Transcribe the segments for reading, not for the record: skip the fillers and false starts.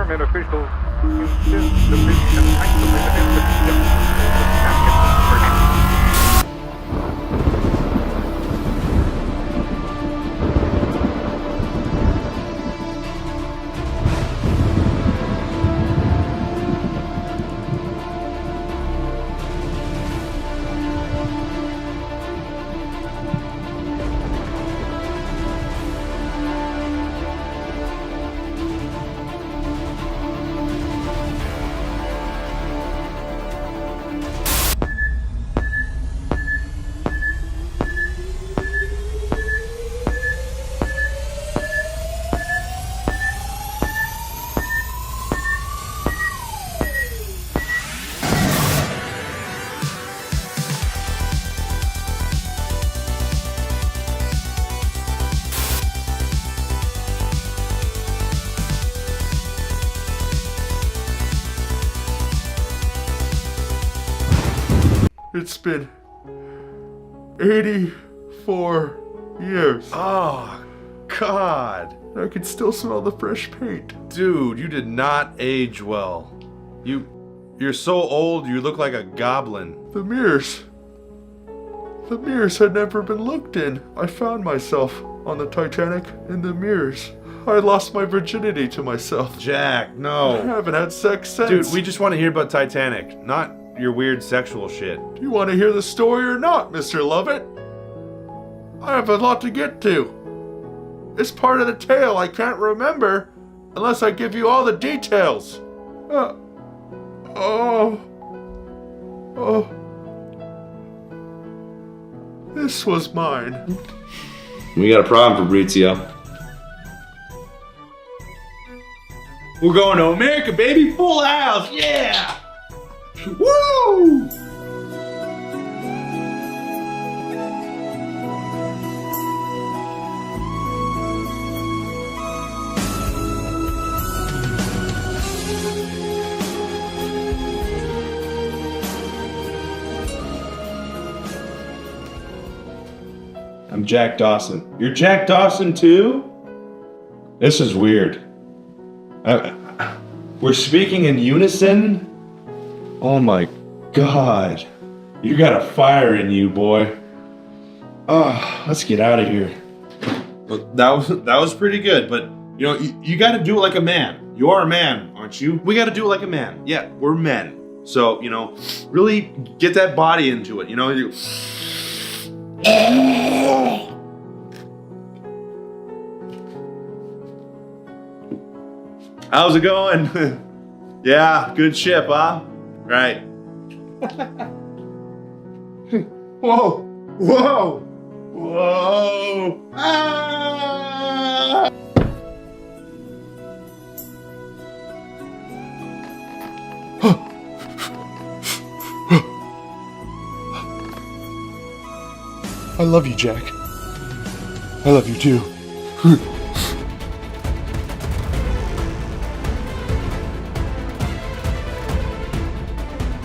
government officials insist the mission isolated in the It's been 84 years. Oh, God. I can still smell the fresh paint. Dude, you did not age well. You're so old, you look like a goblin. The mirrors had never been looked in. I found myself on the Titanic in the mirrors. I lost my virginity to myself. Jack, I no. haven't had sex since. Dude, we just want to hear about Titanic, not your weird sexual shit. Do you want to hear the story or not, Mr. Lovett? I have a lot to get to. It's part of the tale I can't remember unless I give you all the details. This was mine. We got a problem, Fabrizio. We're going to America, baby! Full house! Yeah! Woo! I'm Jack Dawson. You're Jack Dawson too? This is weird. We're speaking in unison? Oh my God. You got a fire in you, boy. Oh, let's get out of here. Well, that was pretty good, but you know, you got to do it like a man. You are a man, aren't you? We got to do it like a man. Yeah, we're men. So, you know, really get that body into it, you know? How's it going? Yeah, good ship, huh? Right. Whoa! Whoa! Whoa! Ah! I love you, Jack. I love you too.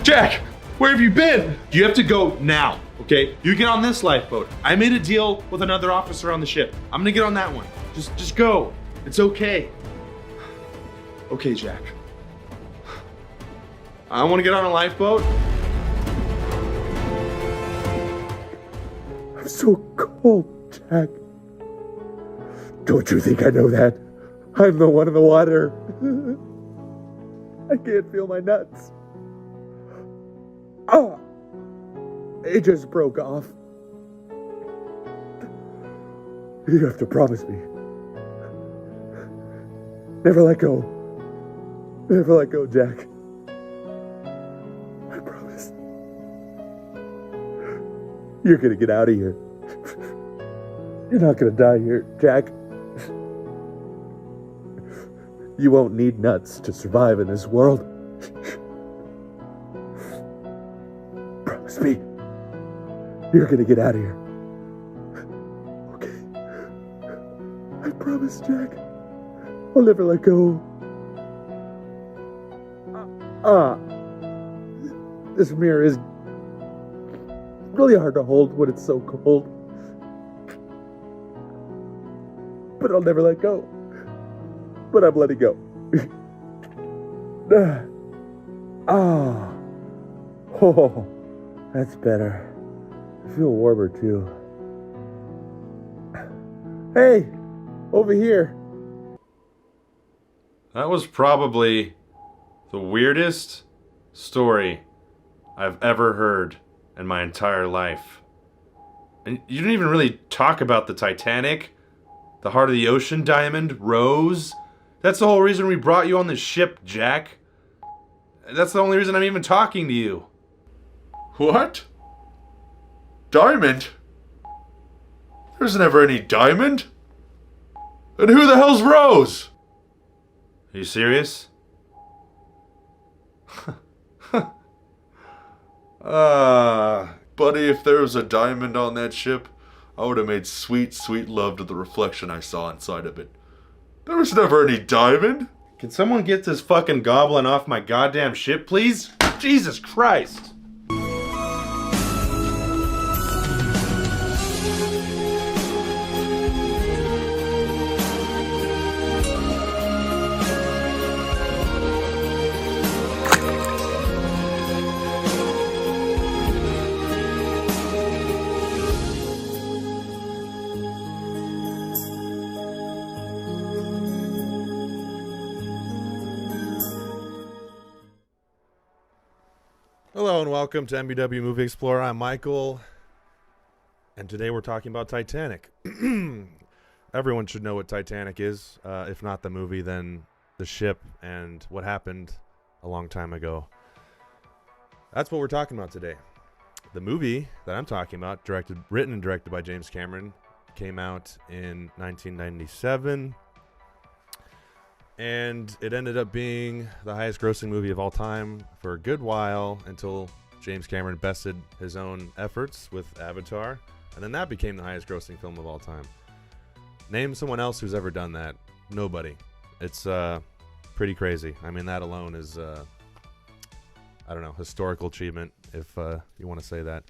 Jack, where have you been? You have to go now, okay? You get on this lifeboat. I made a deal with another officer on the ship. I'm gonna get on that one. Just go. It's okay. Okay, Jack. I wanna get on a lifeboat. I'm so cold, Jack. Don't you think I know that? I'm the one in the water. I can't feel my nuts. Oh, it just broke off. You have to promise me. Never let go. Never let go, Jack. I promise. You're gonna get out of here. You're not gonna die here, Jack. You won't need nuts to survive in this world. Promise me. You're gonna get out of here. Okay. I promise, Jack. I'll never let go. This mirror is really hard to hold when it's so cold. But I'll never let go. But I'm letting go. Oh. Oh, that's better. I feel warmer too. Hey, over here. That was probably the weirdest story I've ever heard in my entire life. And you didn't even really talk about the Titanic, the heart of the ocean diamond, Rose. That's the whole reason we brought you on this ship, Jack. That's the only reason I'm even talking to you. What? Diamond? There's never any diamond. And who the hell's Rose? Are you serious? Buddy, if there was a diamond on that ship, I would have made sweet, sweet love to the reflection I saw inside of it. There was never any diamond. Can someone get this fucking goblin off my goddamn ship, please? Jesus Christ! Hello and welcome to MBW Movie Explorer. I'm Michael, and today we're talking about Titanic. Everyone should know what Titanic is. If not the movie, then the ship and what happened a long time ago. That's what we're talking about today. The movie that I'm talking about, written and directed by James Cameron, came out in 1997. And it ended up being the highest grossing movie of all time for a good while until James Cameron bested his own efforts with Avatar. And then that became the highest grossing film of all time. Name someone else who's ever done that. Nobody. It's pretty crazy. I mean, that alone is, I don't know, historical achievement, if you want to say that.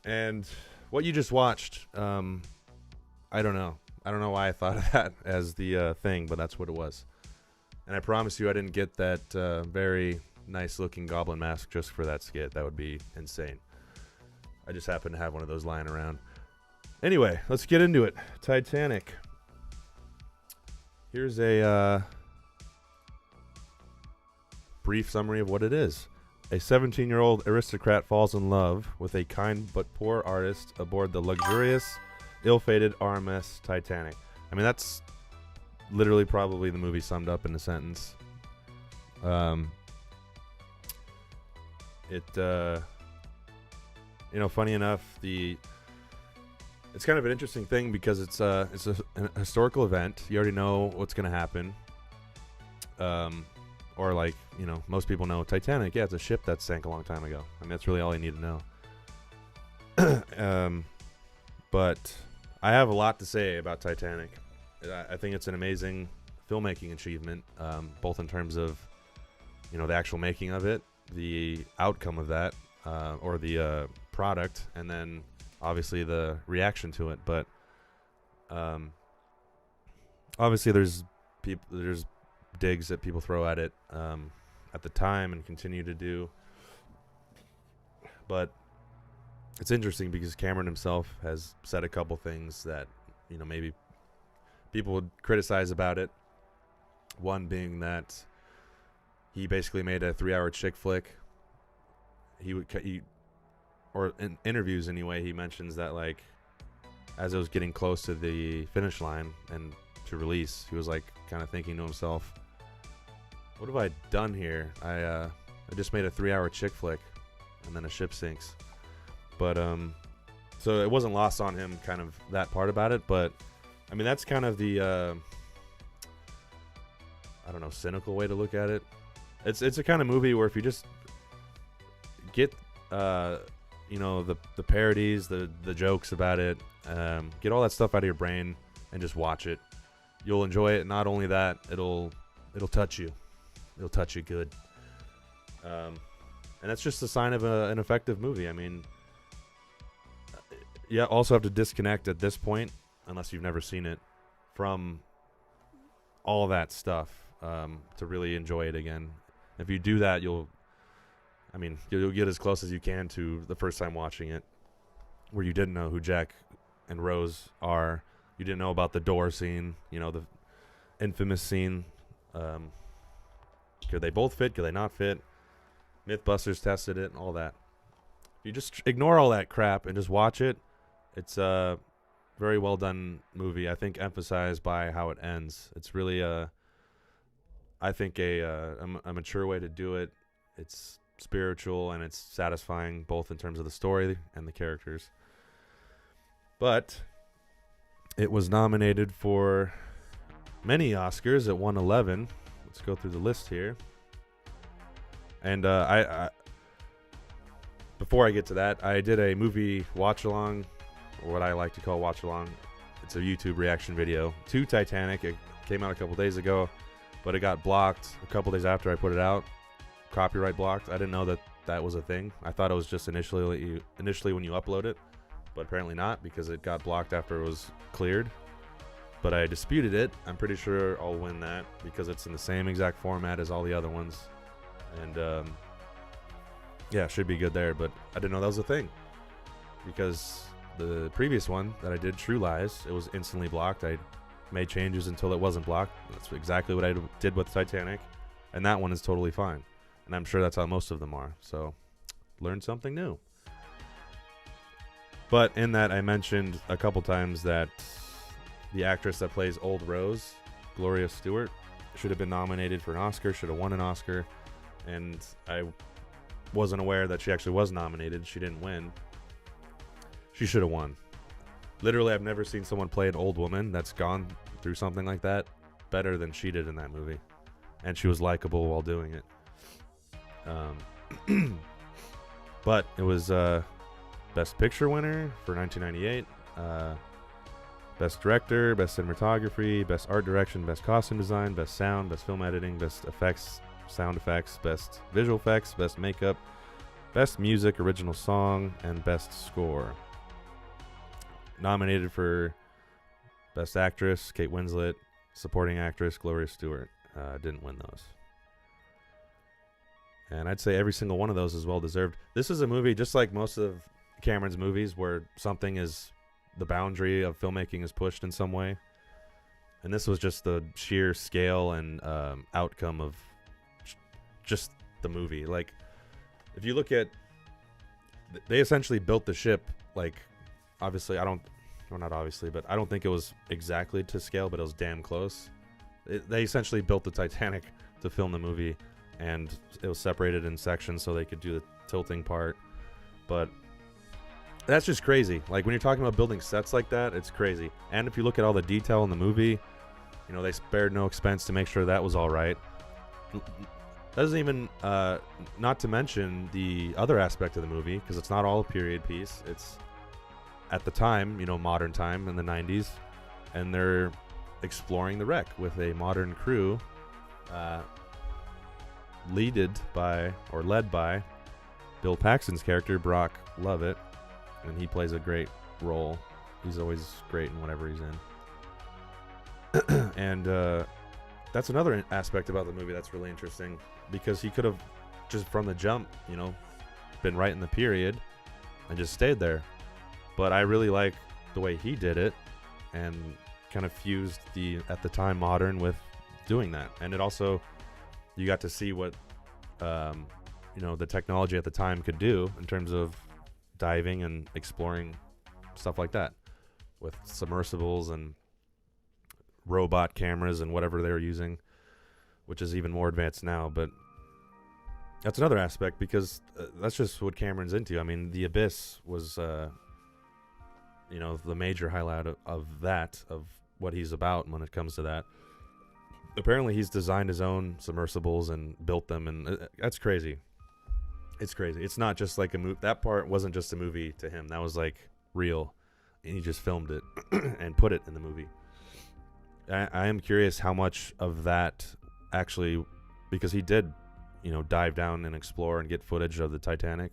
And what you just watched, I don't know. I don't know why I thought of that as the thing, but that's what it was. And I promise you I didn't get that very nice-looking goblin mask just for that skit. That would be insane. I just happen to have one of those lying around. Anyway, let's get into it. Titanic. Here's a brief summary of what it is. A 17-year-old aristocrat falls in love with a kind but poor artist aboard the luxurious, ill-fated RMS Titanic. I mean, that's literally probably the movie summed up in a sentence. Funny enough, it's kind of an interesting thing because it's a historical event. You already know what's going to happen. Or like, most people know Titanic. Yeah, it's a ship that sank a long time ago. I mean, that's really all you need to know. But I have a lot to say about Titanic. I think it's an amazing filmmaking achievement, both in terms of, the actual making of it, the outcome of that, or the product, and then obviously the reaction to it. But obviously there's digs that people throw at it at the time and continue to do. But it's interesting because Cameron himself has said a couple things that, maybe people would criticize about it. One being that he basically made a 3-hour chick flick. Or in interviews anyway, he mentions that, like, as it was getting close to the finish line and to release, he was like kind of thinking to himself, what have I done here? I just made a 3-hour chick flick and then a ship sinks. But so it wasn't lost on him, kind of that part about it. But I mean, that's kind of the I don't know, cynical way to look at it. It's a kind of movie where if you just get the parodies, the jokes about it, get all that stuff out of your brain and just watch it, you'll enjoy it. Not only that, it'll touch you. It'll touch you good. And that's just a sign of an effective movie. I mean, you also have to disconnect at this point, unless you've never seen it, from all that stuff. to really enjoy it again. If you do that, you'll get as close as you can to the first time watching it, where you didn't know who Jack and Rose are. You didn't know about the door scene, the infamous scene. Could they both fit? Could they not fit? Mythbusters tested it and all that. If you just ignore all that crap and just watch it, it's a very well done movie. I think emphasized by how it ends. It's really I think a mature way to do it. It's spiritual and it's satisfying both in terms of the story and the characters. But it was nominated for many Oscars. It won 11. Let's go through the list here. And I before I get to that, I did a movie watch along, or what I like to call watch along. It's a YouTube reaction video to Titanic. It came out a couple days ago, but it got blocked a couple days after I put it out. Copyright blocked. I didn't know that was a thing. I thought it was just initially when you upload it, but apparently not, because it got blocked after it was cleared. But I disputed it. I'm pretty sure I'll win that because it's in the same exact format as all the other ones. And yeah, should be good there, but I didn't know that was a thing, because the previous one that I did, True Lies, it was instantly blocked. I made changes until it wasn't blocked. That's exactly what I did with Titanic, and that one is totally fine. And I'm sure that's how most of them are. So, learn something new. But in that, I mentioned a couple times that the actress that plays Old Rose, Gloria Stuart, should have been nominated for an Oscar, should have won an Oscar. And I wasn't aware that she actually was nominated. She didn't win. She should have won. Literally, I've never seen someone play an old woman that's gone through something like that better than she did in that movie. And she was likable while doing it. But it was Best Picture winner for 1998. Best Director, Best Cinematography, Best Art Direction, Best Costume Design, Best Sound, Best Film Editing, Best Effects, Sound Effects, Best Visual Effects, Best Makeup, Best Music, Original Song, and Best Score. Nominated for Best Actress, Kate Winslet. Supporting Actress, Gloria Stuart. Didn't win those. And I'd say every single one of those is well deserved. This is a movie, just like most of Cameron's movies, where something is, the boundary of filmmaking is pushed in some way. And this was just the sheer scale and outcome of just the movie. Like, if you look at, they essentially built the ship, like, obviously, not obviously, but I don't think it was exactly to scale, but it was damn close. They essentially built the Titanic to film the movie, and it was separated in sections so they could do the tilting part. But that's just crazy. Like, when you're talking about building sets like that, it's crazy. And if you look at all the detail in the movie, they spared no expense to make sure that was all right. Doesn't even, not to mention the other aspect of the movie, because it's not all a period piece. It's, at the time, modern time in the 90s, and they're exploring the wreck with a modern crew, led by Bill Paxton's character, Brock Lovett, and he plays a great role. He's always great in whatever he's in. And that's another aspect about the movie that's really interesting, because he could have just from the jump, been right in the period and just stayed there. But I really like the way he did it and kind of fused the, at the time, modern with doing that. And it also, you got to see what, the technology at the time could do in terms of diving and exploring stuff like that with submersibles and robot cameras and whatever they were using, which is even more advanced now. But that's another aspect, because that's just what Cameron's into. I mean, The Abyss was, the major highlight of what he's about when it comes to that. Apparently, he's designed his own submersibles and built them, and that's crazy. It's crazy. It's not just like a movie. That part wasn't just a movie to him. That was like real, and he just filmed it and put it in the movie. I am curious how much of that actually, because he did, dive down and explore and get footage of the Titanic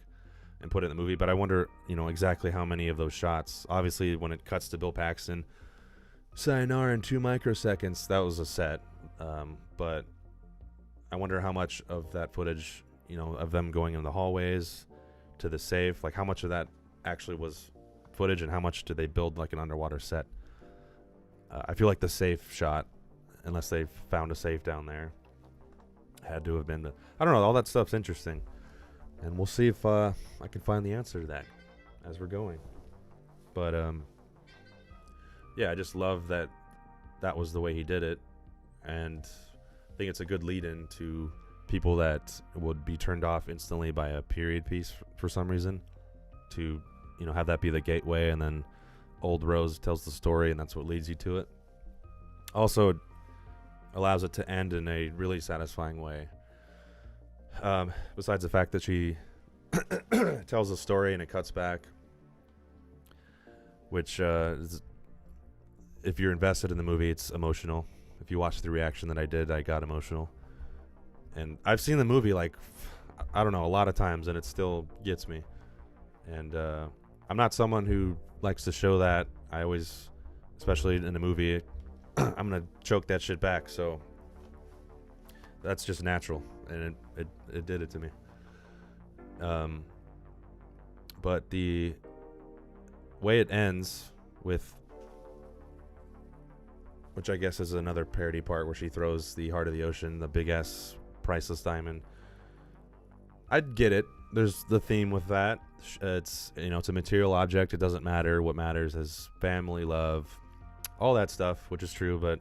and put it in the movie. But I wonder, exactly how many of those shots. Obviously, when it cuts to Bill Paxton, sayonara in 2 microseconds, that was a set. But I wonder how much of that footage, of them going in the hallways to the safe, like how much of that actually was footage and how much did they build like an underwater set. I feel like the safe shot, unless they found a safe down there, had to have been I don't know, all that stuff's interesting. And we'll see if I can find the answer to that as we're going. But yeah, I just love that was the way he did it. And I think it's a good lead-in to people that would be turned off instantly by a period piece for some reason, to have that be the gateway, and then Old Rose tells the story, and that's what leads you to it. Also allows it to end in a really satisfying way. Besides the fact that she tells the story and it cuts back, which is, if you're invested in the movie, it's emotional. If you watch the reaction that I did, I got emotional. And I've seen the movie like, I don't know, a lot of times, and it still gets me. And I'm not someone who likes to show that. I always, especially in a movie, I'm going to choke that shit back. So that's just natural. And it did it to me. But the way it ends with, which I guess is another parody part where she throws the heart of the ocean, the big ass priceless diamond. I'd get it. There's the theme with that. It's it's a material object. It doesn't matter. What matters is family, love, all that stuff, which is true. But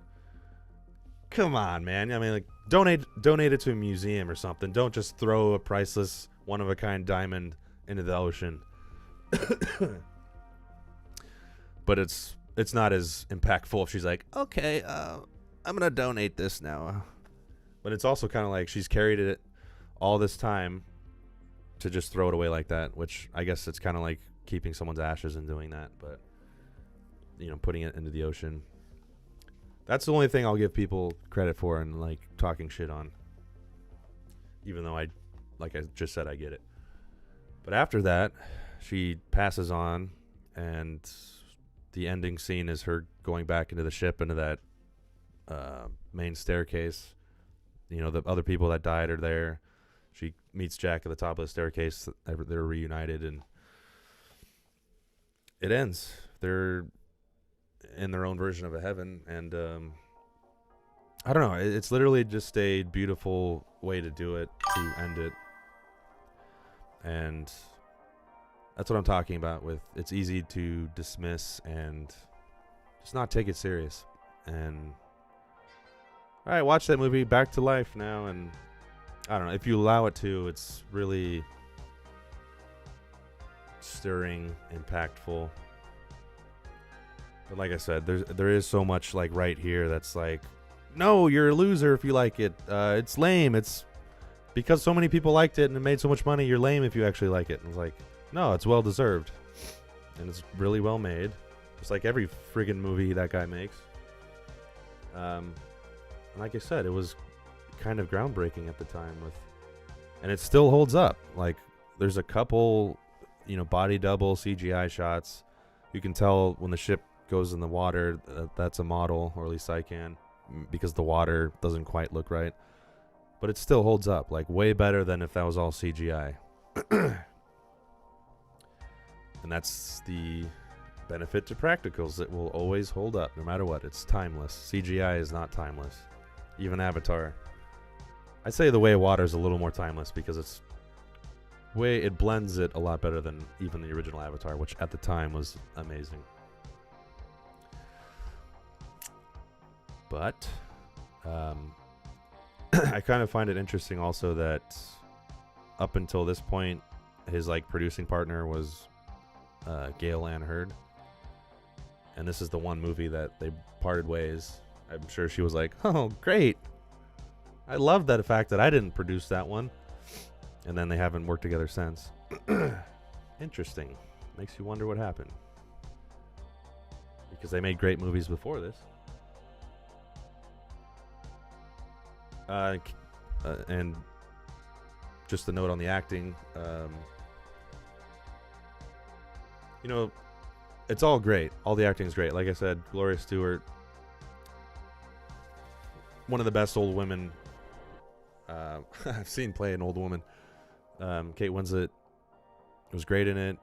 come on, man. I mean, like, donate it to a museum or something. Don't just throw a priceless, one of a kind diamond into the ocean. But it's not as impactful if she's like, okay, I'm gonna donate this now. But it's also kind of like she's carried it all this time to just throw it away like that, which I guess it's kind of like keeping someone's ashes and doing that, but putting it into the ocean. That's the only thing I'll give people credit for and like talking shit on, even though like I just said, I get it. But after that, she passes on, and the ending scene is her going back into the ship, into that main staircase. The other people that died are there. She meets Jack at the top of the staircase. They're reunited, and it ends. They're in their own version of a heaven, and I don't know. It's literally just a beautiful way to do it, to end it. And that's what I'm talking about with it's easy to dismiss and just not take it serious. And all right, watch that movie back to life now, and I don't know, if you allow it to, it's really stirring, impactful. But like I said, there is so much like right here that's like, no, you're a loser if you like it. It's lame. It's because so many people liked it and it made so much money. You're lame if you actually like it. And it's like, no, it's well deserved, and it's really well made, just like every friggin' movie that guy makes. And like I said, it was kind of groundbreaking at the time and it still holds up. Like, there's a couple, body double CGI shots. You can tell when the ship goes in the water that's a model, or at least I can, because the water doesn't quite look right. But it still holds up, like way better than if that was all CGI. And that's the benefit to practicals. It will always hold up no matter what. It's timeless. CGI is not timeless. Even Avatar. I say The Way of Water is a little more timeless because it blends it a lot better than even the original Avatar, which at the time was amazing. But I kind of find it interesting also that up until this point, his like producing partner was Gail Ann Hurd, and this is the one movie that they parted ways. I'm sure she was like, oh great, I love that fact that I didn't produce that one. And then they haven't worked together since. Interesting. Makes you wonder what happened, because they made great movies before this. And just a note on the acting, it's all great. All the acting is great. Like I said, Gloria Stuart, one of the best old women I've seen play an old woman. Kate Winslet was great in it.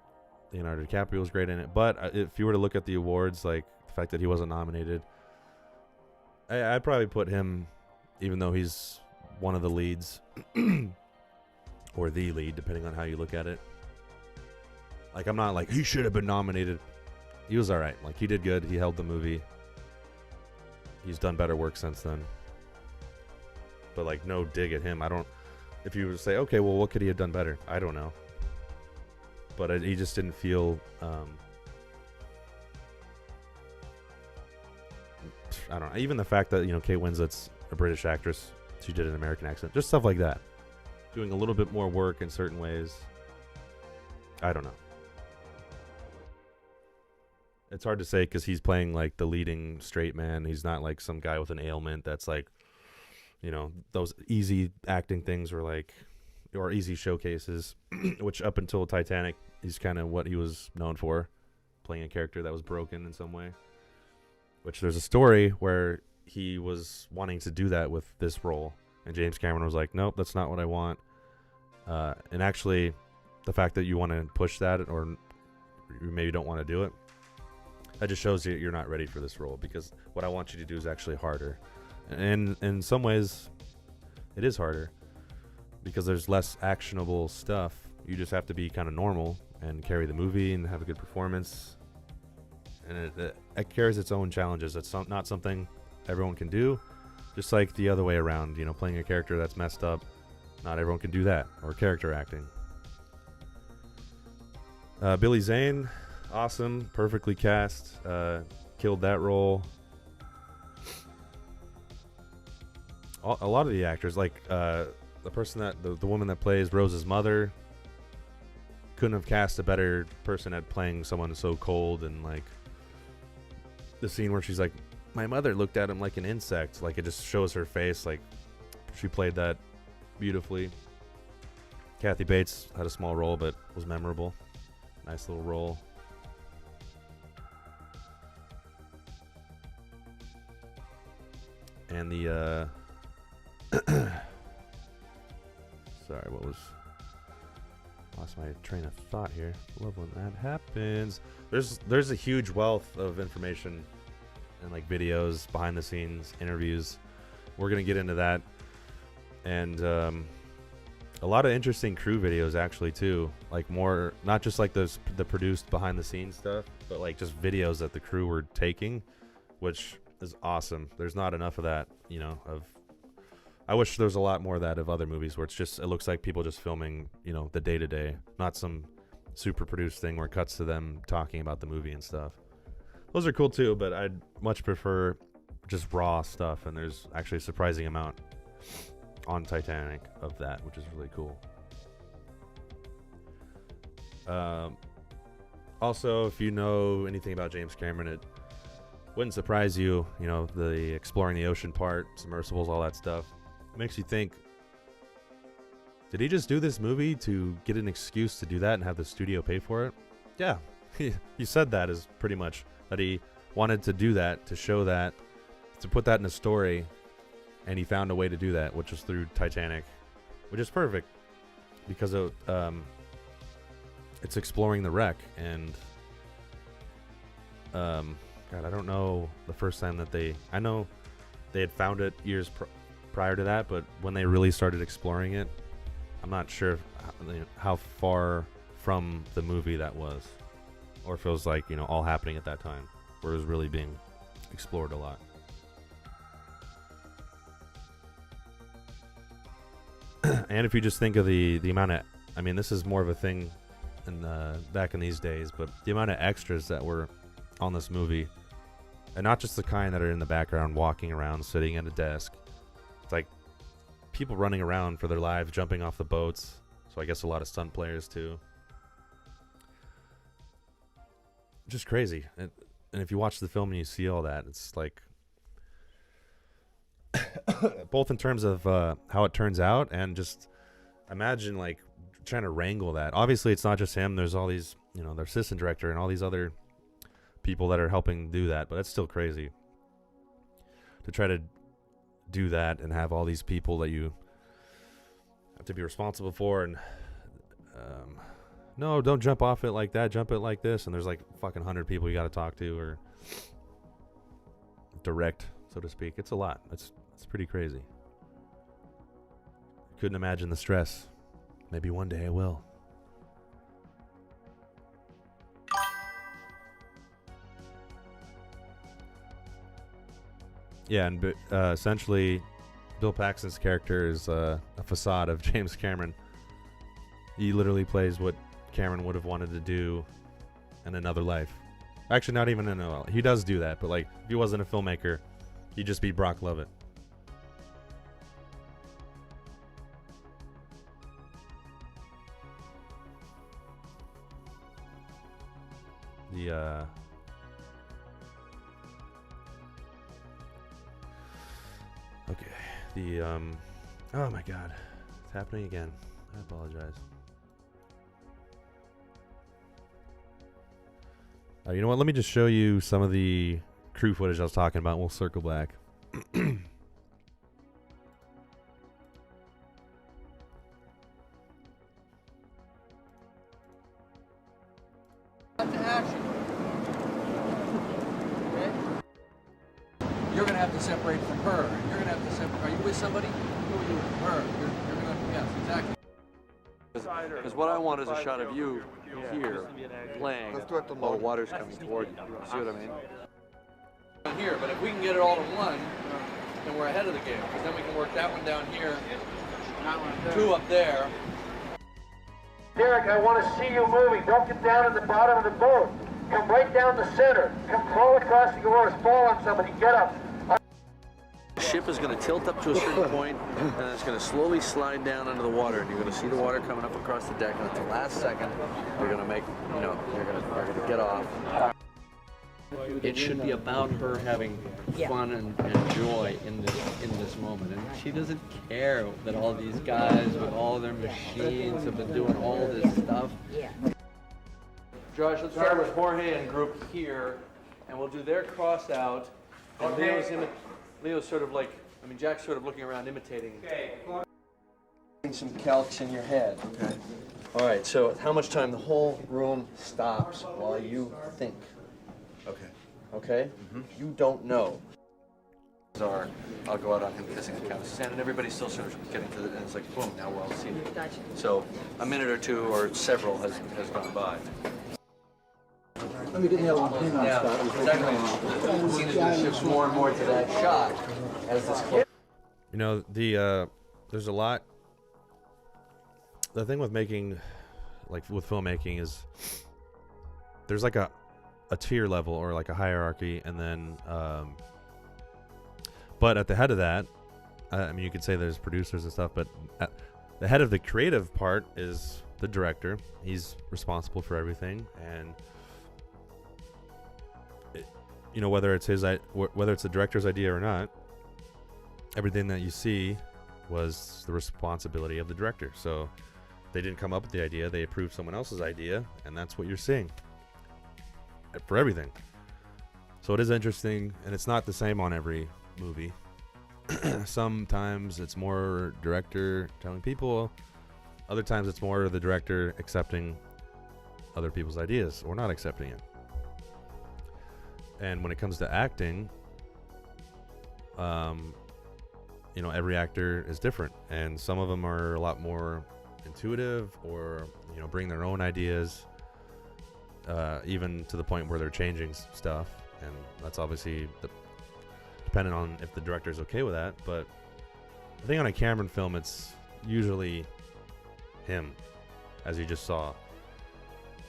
Leonardo DiCaprio was great in it. But if you were to look at the awards, like the fact that he wasn't nominated, I'd probably put him, even though he's one of the leads, or the lead, depending on how you look at it. Like, I'm not like, he should have been nominated. He was all right. Like, he did good. He held the movie. He's done better work since then. But, like, no dig at him. I don't... If you were to say, okay, well, what could he have done better? I don't know. But he just didn't feel... I don't know. Even the fact that, Kate Winslet's a British actress. She did an American accent. Just stuff like that. Doing a little bit more work in certain ways. I don't know. It's hard to say because he's playing like the leading straight man. He's not like some guy with an ailment that's like, those easy acting things or easy showcases, which up until Titanic, he's kind of what he was known for, playing a character that was broken in some way. Which there's a story where he was wanting to do that with this role, and James Cameron was like, nope, that's not what I want. And actually, the fact that you want to push that or you maybe don't want to do it, that just shows you you're not ready for this role, because what I want you to do is actually harder. And in some ways, it is harder because there's less actionable stuff. You just have to be kind of normal and carry the movie and have a good performance. And it carries its own challenges. It's not something everyone can do, just like the other way around. Playing a character that's messed up, not everyone can do that, or character acting. Billy Zane, awesome, perfectly cast, killed that role. A lot of the actors, like the person that the woman that plays Rose's mother, couldn't have cast a better person at playing someone so cold. And like the scene where she's like, my mother looked at him like an insect, like it just shows her face. Like, she played that beautifully. Kathy Bates had a small role but was memorable. Nice little role. And the sorry, lost my train of thought here. Love when that happens. There's a huge wealth of information and like videos, behind the scenes, interviews. We're gonna get into that, and a lot of interesting crew videos actually too. Like more, not just like the produced behind the scenes stuff, but like just videos that the crew were taking, which is awesome. There's not enough of that, I wish there was a lot more of that of other movies where it looks like people just filming, the day to day, not some super produced thing where it cuts to them talking about the movie and stuff. Those are cool too, but I'd much prefer just raw stuff, and there's actually a surprising amount on Titanic of that, which is really cool. Also, if you know anything about James Cameron, it wouldn't surprise you, the exploring the ocean part, submersibles, all that stuff. It makes you think, did he just do this movie to get an excuse to do that and have the studio pay for it? Yeah, he said that is pretty much that he wanted to do that, to show that, to put that in a story, and he found a way to do that, which was through Titanic, which is perfect because of, it's exploring the wreck. And God, I don't know the first time that I know they had found it years prior to that, but when they really started exploring it, I'm not sure how far from the movie that was, or if it was like, all happening at that time, where it was really being explored a lot. And if you just think of the amount of, this is more of a thing back in these days, but the amount of extras that were on this movie, and not just the kind that are in the background walking around, sitting at a desk. It's like people running around for their lives, jumping off the boats. So I guess a lot of stunt players too. Just crazy. And if you watch the film and you see all that, it's like both in terms of how it turns out, and just imagine like trying to wrangle that. Obviously it's not just him. There's all these, their assistant director and all these other people that are helping do that, but that's still crazy to try to do that and have all these people that you have to be responsible for, and no, don't jump off it like that, jump it like this, and there's like fucking 100 people you got to talk to or direct, so to speak. It's a lot. It's pretty crazy. Couldn't imagine the stress. Maybe one day I will. Yeah, and essentially, Bill Paxton's character is a facade of James Cameron. He literally plays what Cameron would have wanted to do in another life. Actually, not even in a... He does do that, but like, if he wasn't a filmmaker, he'd just be Brock Lovett. Oh my god, it's happening again. I apologize. You know what? Let me just show you some of the crew footage I was talking about. We'll circle back. You're going to have to separate from her. You're going to have to separate. Are you with somebody? Who are you with? Her. You're going to, yes, exactly. Because what I want is a shot of you here playing while the water's coming toward you. See what I mean? Here, but if we can get it all to one, then we're ahead of the game. Because then we can work that one down here, two up there. Derek, I want to see you moving. Don't get down in the bottom of the boat. Come right down the center. Come crawl across the oars. Fall on somebody. Get up. The ship is going to tilt up to a certain point, and then it's going to slowly slide down under the water, and you're going to see the water coming up across the deck, and at the last second, you're going to make, you know, you're going to get off. It should be about her having fun and joy in this moment, and she doesn't care that all these guys with all their machines have been doing all this stuff. Yeah. Josh, let's start with Jorge and group here, and we'll do their cross out, and Leo's sort of like, I mean, Jack's sort of looking around imitating. Okay. Some calcs in your head. Okay. All right, so how much time the whole room stops while you think? Okay. Okay? Mm-hmm. You don't know. I'll go out on him kissing the count of sand, and everybody's still sort of getting to the, and it's like, boom, now we're all seated. Gotcha. So a minute or two or several has gone by. Let me get the other one. Hang on, Yeah, Scott. exactly. It shifts more and more to that shot as this close. You know, there's a lot. The thing with making, like with filmmaking, is there's like a tier level or like a hierarchy, and then but at the head of that, I mean, you could say there's producers and stuff, but at the head of the creative part is the director. He's responsible for everything, and you know, whether it's the director's idea or not, everything that you see was the responsibility of the director. So they didn't come up with the idea, they approved someone else's idea, and that's what you're seeing for everything. So it is interesting, and it's not the same on every movie. Sometimes it's more director telling people, other times it's more the director accepting other people's ideas or not accepting it. And when it comes to acting, you know, every actor is different, and some of them are a lot more intuitive, or you know, bring their own ideas, even to the point where they're changing stuff, and that's obviously dependent on if the director's okay with that. But I think on a Cameron film, it's usually him, as you just saw,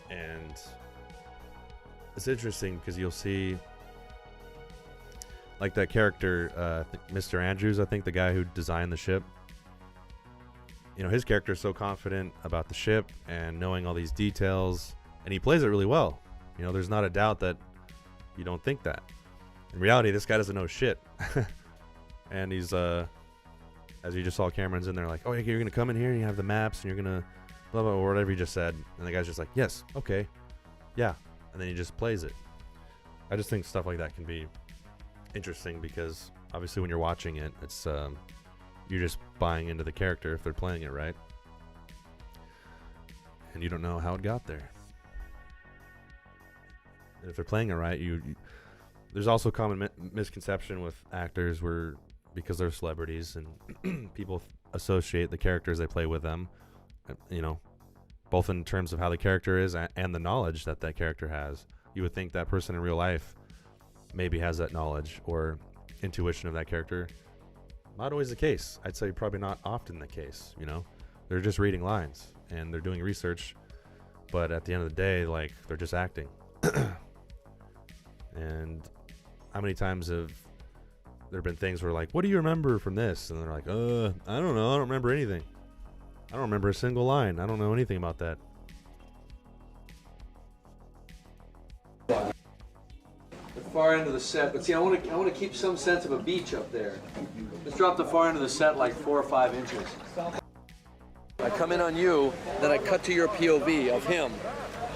and it's interesting because you'll see, like, that character, Mr. Andrews, I think, the guy who designed the ship. You know, his character is so confident about the ship and knowing all these details, and he plays it really well. You know, there's not a doubt that you don't think that. In reality, this guy doesn't know shit. And he's, as you just saw, Cameron's in there like, oh, yeah, you're going to come in here and you have the maps and you're going to blah, blah, or whatever you just said. And the guy's just like, yes, okay, yeah. And then he just plays it. I just think stuff like that can be interesting because obviously when you're watching it, it's You're just buying into the character if they're playing it right. And you don't know how it got there. And if they're playing it right, there's also a common misconception with actors where, because they're celebrities and people associate the characters they play with them, you know, both in terms of how the character is and the knowledge that that character has. You would think that person in real life maybe has that knowledge or intuition of that character. Not always the case. I'd say probably not often the case, you know. They're just reading lines and they're doing research, but at the end of the day, like, they're just acting. And how many times have there been things where, like, what do you remember from this? And they're like, I don't know. I don't remember anything. I don't remember a single line. I don't know anything about that. The far end of the set, but see, I want to keep some sense of a beach up there. Let's drop the far end of the set like 4 or 5 inches. I come in on you, then I cut to your POV of him.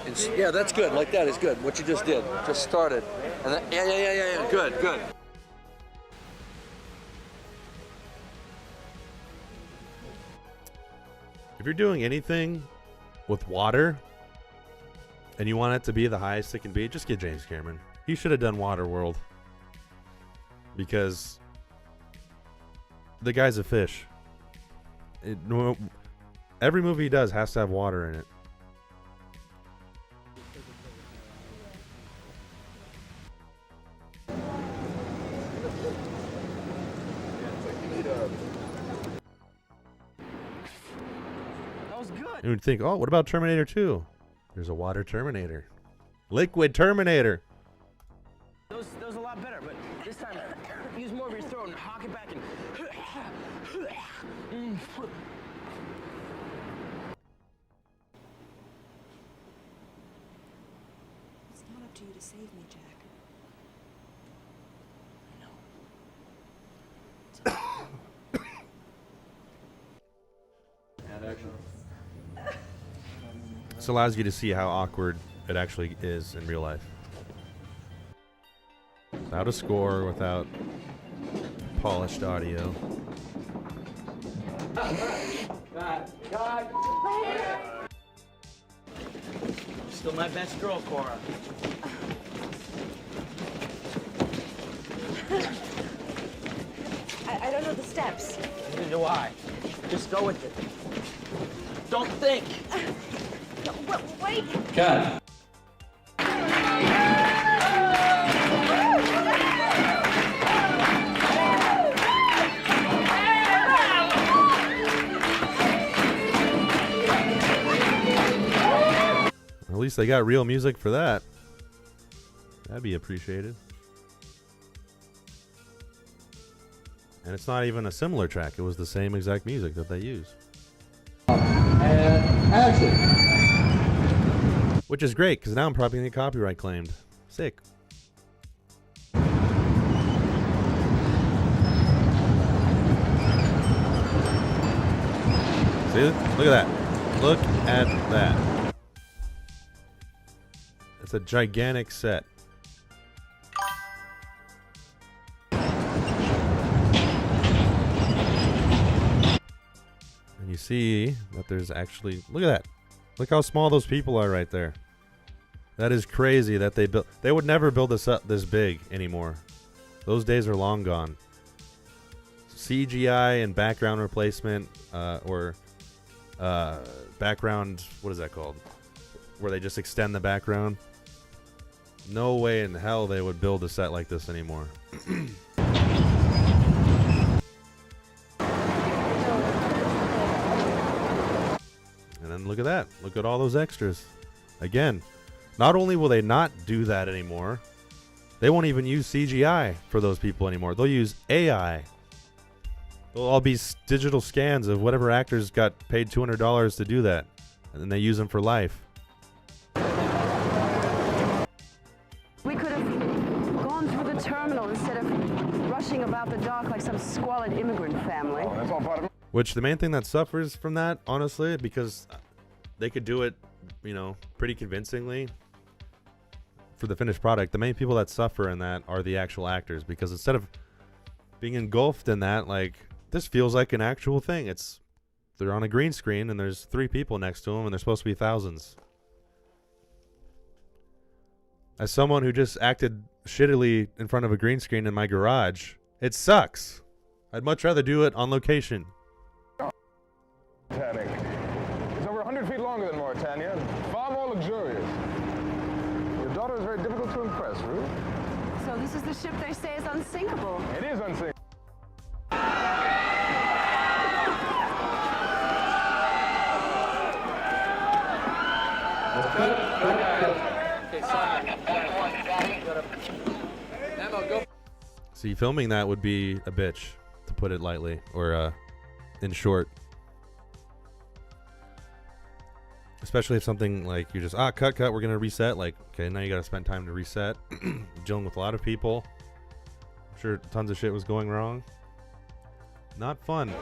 And yeah, that's good. Like that is good. What you just did, just started. And then, yeah. Good. If you're doing anything with water and you want it to be the highest it can be, just get James Cameron. He should have done Waterworld, because the guy's a fish. Every movie he does has to have water in it. You would think, oh, what about Terminator 2? There's a water Terminator. Liquid Terminator. That was a lot better, but this time use more of your throat and hawk it back and... It's not up to you to save me, Jack. I know. And action. This allows you to see how awkward it actually is in real life. Without a score, without polished audio. Still my best girl, Cora. I don't know the steps. Neither do I. Just go with it. Don't think. No, wait. Cut. At least they got real music for that. That'd be appreciated. And it's not even a similar track. It was the same exact music that they used. And action. Which is great, because now I'm probably going to get copyright claimed. Sick. See? Look at that. Look at that. It's a gigantic set. And you see that there's actually... Look at that. Look how small those people are right there. That is crazy that they built... They would never build this up this big anymore. Those days are long gone. CGI and background replacement, or background... What is that called? Where they just extend the background. No way in hell they would build a set like this anymore. And then look at that. Look at all those extras. Again, not only will they not do that anymore, they won't even use CGI for those people anymore. They'll use AI. They'll all be digital scans of whatever actors got paid $200 to do that. And then they use them for life. We could have gone through the terminal instead of rushing about the dock like some squalid immigrant family. That's all part of it. Which the main thing that suffers from that, honestly, because they could do it, you know, pretty convincingly for the finished product. The main people that suffer in that are the actual actors, because instead of being engulfed in that, like, this feels like an actual thing. They're on a green screen and there's 3 people next to them and they're supposed to be thousands. As someone who just acted shittily in front of a green screen in my garage, it sucks. I'd much rather do it on location. Titanic. It's over 100 feet longer than Mauritania and far more luxurious. Your daughter is very difficult to impress, Ruth. So this is the ship they say is unsinkable. It is unsinkable. See, filming that would be a bitch, to put it lightly, or in short. Especially if something like you're just, cut, we're going to reset. Like, okay, now you got to spend time to reset. Dealing with a lot of people. I'm sure tons of shit was going wrong. Not fun.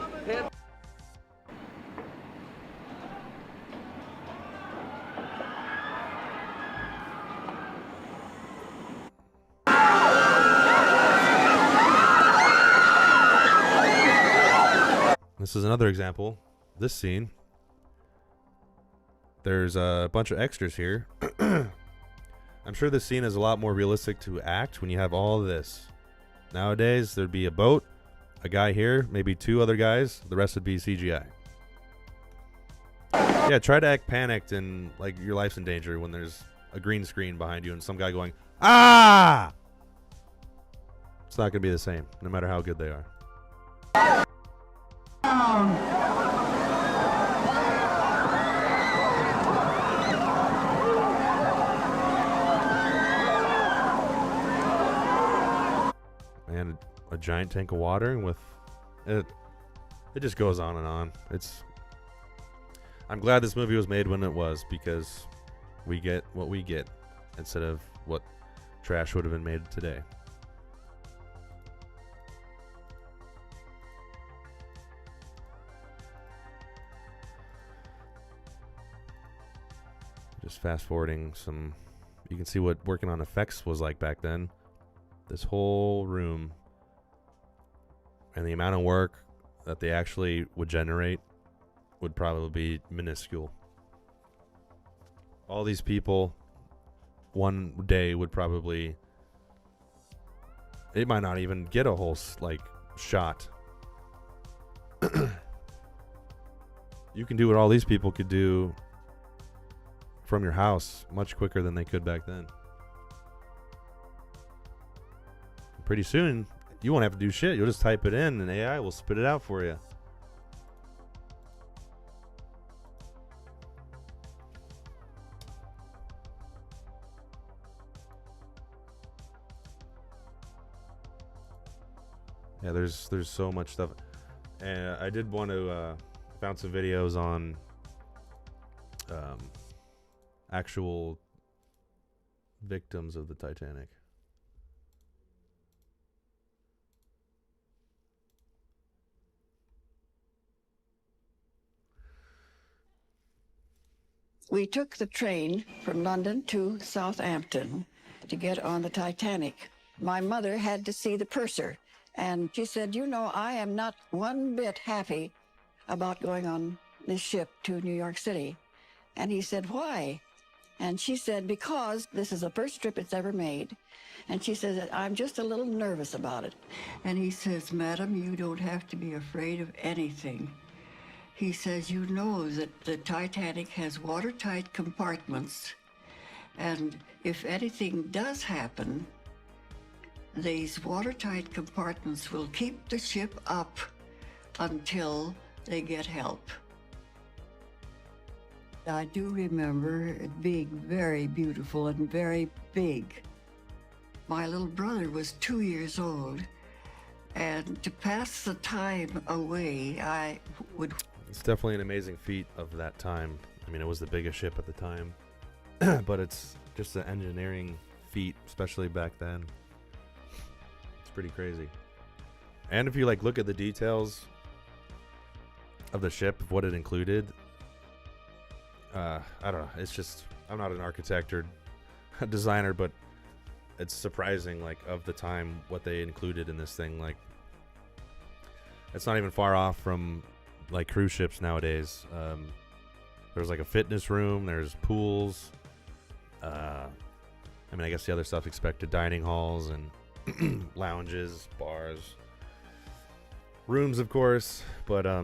This is another example. This scene. There's a bunch of extras here. I'm sure this scene is a lot more realistic to act when you have all of this. Nowadays, there'd be a boat, a guy here, maybe 2 other guys. The rest would be CGI. Yeah, try to act panicked and like your life's in danger when there's a green screen behind you and some guy going, ah! It's not going to be the same, no matter how good they are. And a giant tank of water with it. It just goes on and on. I'm glad this movie was made when it was, because we get what we get instead of what trash would have been made today. Just fast forwarding some, you can see what working on effects was like back then. This whole room and the amount of work that they actually would generate would probably be minuscule. All these people one day would probably, it might not even get a whole shot. You can do what all these people could do from your house much quicker than they could back then. Pretty soon, you won't have to do shit. You'll just type it in and AI will spit it out for you. Yeah, there's so much stuff. And I did want to found some videos on actual victims of the Titanic. We took the train from London to Southampton to get on the Titanic. My mother had to see the purser, and she said, you know, I am not one bit happy about going on this ship to New York City. And he said, why? And she said, because this is the first trip it's ever made. And she says, I'm just a little nervous about it. And he says, Madam, you don't have to be afraid of anything. He says, you know that the Titanic has watertight compartments, and if anything does happen, these watertight compartments will keep the ship up until they get help. I do remember it being very beautiful and very big. My little brother was 2 years old, and to pass the time away, I would... It's definitely an amazing feat of that time. I mean, it was the biggest ship at the time, but it's just an engineering feat, especially back then. It's pretty crazy. And if you look at the details of the ship, what it included, I don't know. It's just, I'm not an architect or a designer, but it's surprising, of the time, what they included in this thing. It's not even far off from like cruise ships nowadays. There's like a fitness room. There's pools. I mean, I guess the other stuff expected: dining halls and lounges, bars, rooms, of course. But I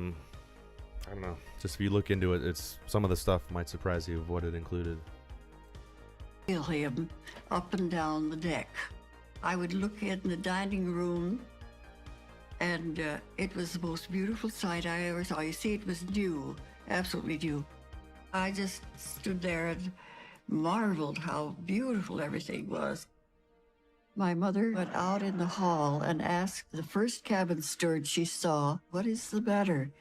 don't know. Just if you look into it, it's some of the stuff might surprise you of what it included. Him up and down the deck. I would look in the dining room, and it was the most beautiful sight I ever saw. You see, it was new, absolutely new. I just stood there and marveled how beautiful everything was. My mother went out in the hall and asked the first cabin steward she saw, "What is the matter?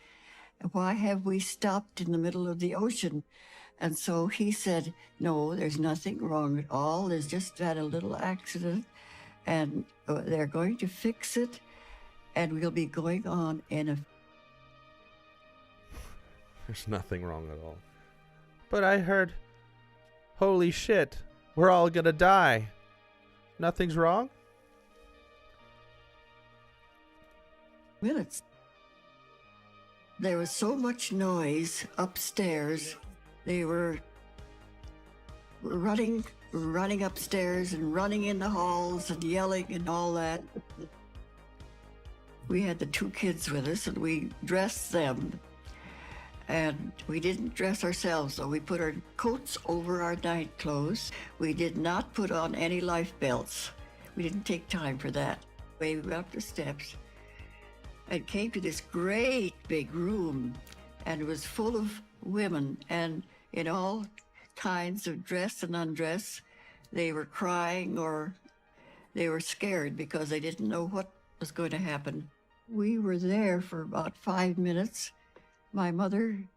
Why have we stopped in the middle of the ocean?" And so he said, "No, there's nothing wrong at all. There's just had a little accident, and they're going to fix it, and we'll be going on in a..." There's nothing wrong at all. But I heard, holy shit, we're all gonna die. Nothing's wrong? Minutes. There was so much noise upstairs. They were running upstairs and running in the halls and yelling and all that. We had the 2 kids with us, and we dressed them. And we didn't dress ourselves, though. We put our coats over our night clothes. We did not put on any life belts. We didn't take time for that. We went up the steps and came to this great big room, and it was full of women, and in all kinds of dress and undress. They were crying or they were scared because they didn't know what was going to happen. We were there for about 5 minutes. My mother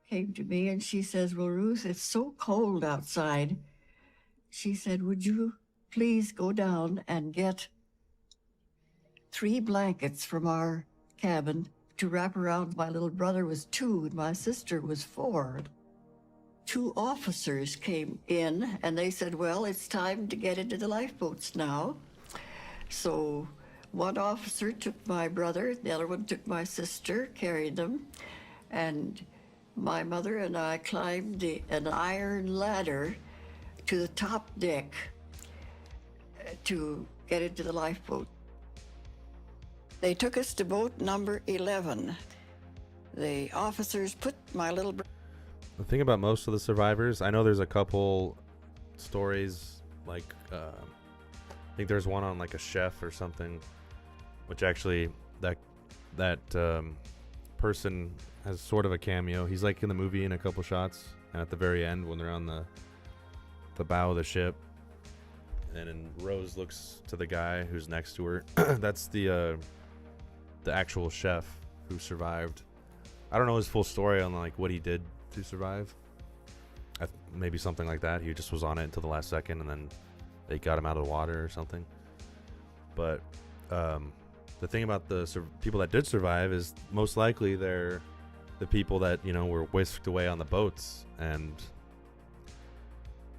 came to me and she says, "Well, Ruth, it's so cold outside." She said, "Would you please go down and get 3 blankets from our cabin to wrap around." My little brother was 2 and my sister was 4. 2 officers came in and they said, "Well, it's time to get into the lifeboats now." So one officer took my brother, the other one took my sister, carried them, and my mother and I climbed an iron ladder to the top deck to get into the lifeboat. They took us to boat number 11. The officers put my little brother... The thing about most of the survivors, I know there's a couple stories, like, I think there's one on like a chef or something, which actually, that person has sort of a cameo. He's like in the movie in a couple shots, and at the very end when they're on the bow of the ship, and then Rose looks to the guy who's next to her. That's the actual chef who survived. I don't know his full story on like what he did to survive. Maybe something like that. He just was on it until the last second, and then they got him out of the water or something. But the thing about the people that did survive is most likely they're the people that, you know, were whisked away on the boats, and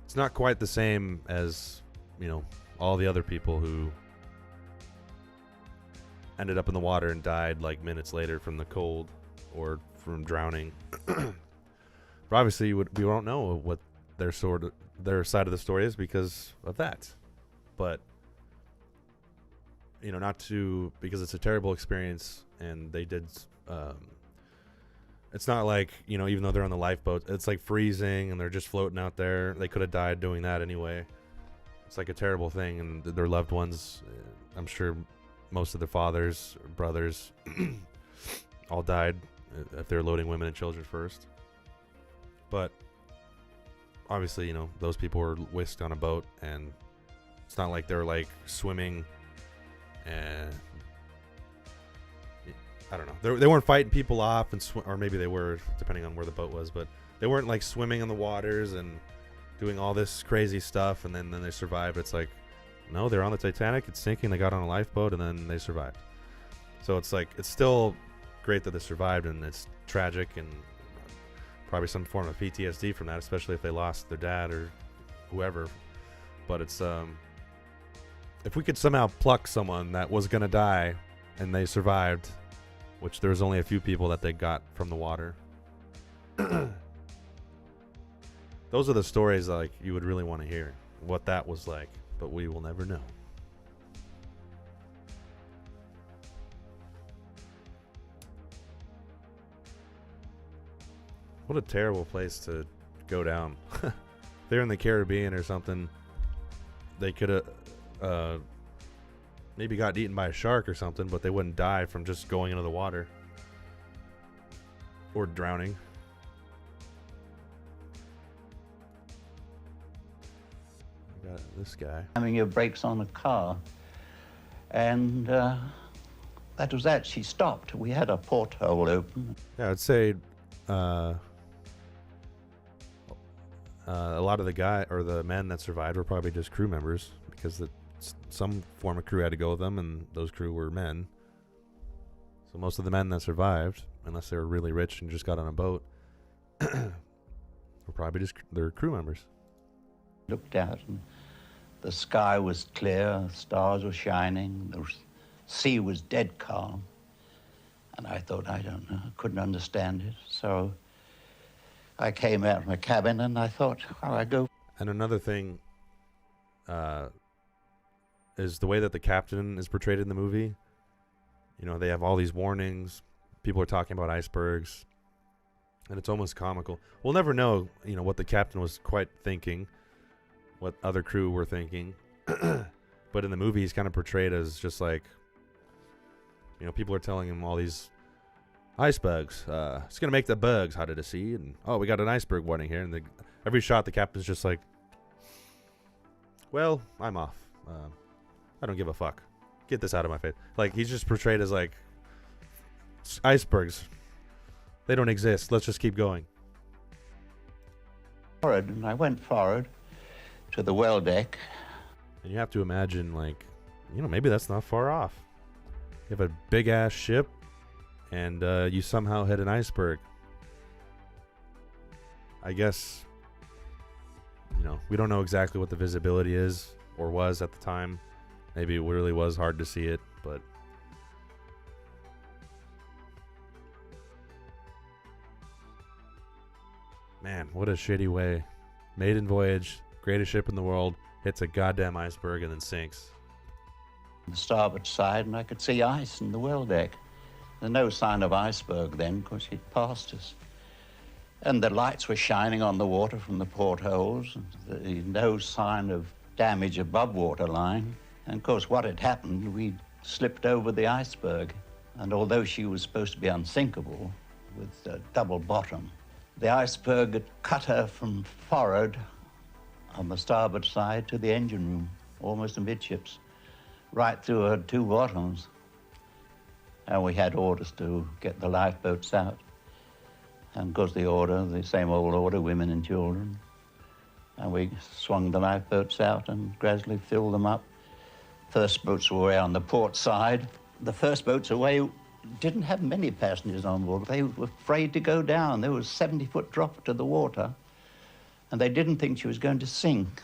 it's not quite the same as, you know, all the other people who ended up in the water and died like minutes later from the cold or from drowning. But obviously we won't know what their side of the story is because of that. But you know, because it's a terrible experience, and they did it's not like, you know, even though they're on the lifeboat, it's like freezing and they're just floating out there. They could have died doing that anyway. It's like a terrible thing, and their loved ones, I'm sure most of their fathers, brothers, all died if they're loading women and children first. But obviously, you know, those people were whisked on a boat, and it's not like they're like swimming, and I don't know. They weren't fighting people off and or maybe they were, depending on where the boat was, but they weren't like swimming in the waters and doing all this crazy stuff and then they survived. It's like, no, they're on the Titanic, it's sinking, they got on a lifeboat, and then they survived. So it's like, it's still great that they survived, and it's tragic and probably some form of PTSD from that, especially if they lost their dad or whoever. But it's if we could somehow pluck someone that was gonna die and they survived, which there was only a few people that they got from the water. Those are the stories like you would really want to hear, what that was like, but we will never know. What a terrible place to go down. They're in the Caribbean or something. They could have maybe got eaten by a shark or something, but they wouldn't die from just going into the water or drowning. We got this guy. Having your brakes on a car, and that was that. She stopped. We had a porthole open. Yeah, I'd say a lot of the the men that survived were probably just crew members, because some form of crew had to go with them, and those crew were men. So most of the men that survived, unless they were really rich and just got on a boat, were probably just their crew members. Looked out, and the sky was clear, the stars were shining, the sea was dead calm. And I thought, I don't know, I couldn't understand it. So I came out of my cabin and I thought, well, I go. And another thing is the way that the captain is portrayed in the movie. You know, they have all these warnings. People are talking about icebergs. And it's almost comical. We'll never know, you know, what the captain was quite thinking, what other crew were thinking. But in the movie, he's kind of portrayed as just like, you know, people are telling him all these icebergs. It's going to make the bugs harder to see. And, oh, we got an iceberg warning here. And every shot, the captain's just like, well, I'm off. I don't give a fuck. Get this out of my face. Like, he's just portrayed as like, icebergs. They don't exist. Let's just keep going. Forward, and I went forward to the well deck. And you have to imagine, like, you know, maybe that's not far off. You have a big-ass ship, and you somehow hit an iceberg. I guess, you know, we don't know exactly what the visibility is or was at the time. Maybe it really was hard to see it, but... Man, what a shitty way. Maiden voyage, greatest ship in the world, hits a goddamn iceberg and then sinks. The starboard side, and I could see ice in the well deck. There's no sign of iceberg then, because she'd passed us. And the lights were shining on the water from the portholes, and no sign of damage above waterline. And of course, what had happened, we'd slipped over the iceberg. And although she was supposed to be unsinkable, with a double bottom, the iceberg had cut her from forward on the starboard side to the engine room, almost amidships, right through her two bottoms. And we had orders to get the lifeboats out. And of course the same old order, women and children. And we swung the lifeboats out and gradually filled them up. First boats were away on the port side. The first boats away didn't have many passengers on board. They were afraid to go down. There was a 70-foot drop to the water, and they didn't think she was going to sink.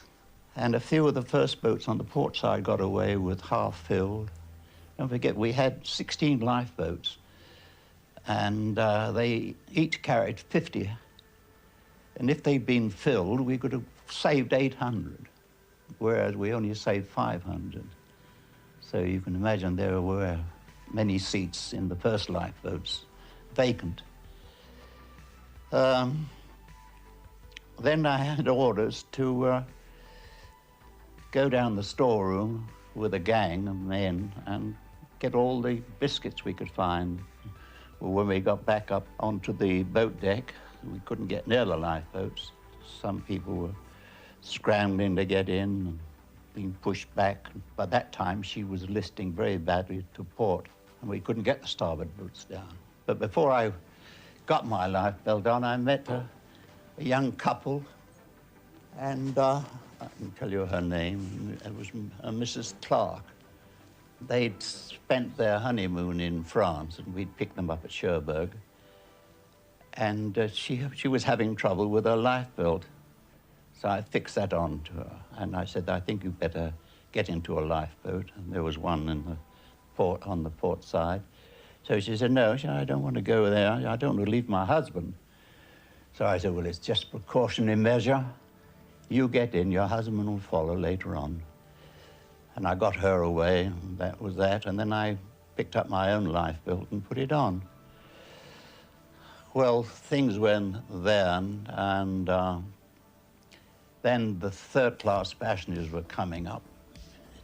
And a few of the first boats on the port side got away with half filled. Don't forget, we had 16 lifeboats, and they each carried 50. And if they'd been filled, we could have saved 800, whereas we only saved 500. So you can imagine there were many seats in the first lifeboats vacant. Then I had orders to go down the storeroom with a gang of men and get all the biscuits we could find. Well, when we got back up onto the boat deck, we couldn't get near the lifeboats. Some people were scrambling to get in and being pushed back. By that time, she was listing very badly to port, and we couldn't get the starboard boats down. But before I got my lifebelt on, I met a young couple, and I can tell you her name. It was Mrs. Clark. They'd spent their honeymoon in France, and we'd picked them up at Cherbourg. And she was having trouble with her lifebelt. So I fixed that on to her, and I said, I think you'd better get into a lifeboat. And there was one in the port, on the port side. So she said, no, I don't want to go there. I don't want to leave my husband. So I said, well, it's just a precautionary measure. You get in, your husband will follow later on. And I got her away, and that was that. And then I picked up my own lifebelt and put it on. Well, things went then, and then the third-class passengers were coming up.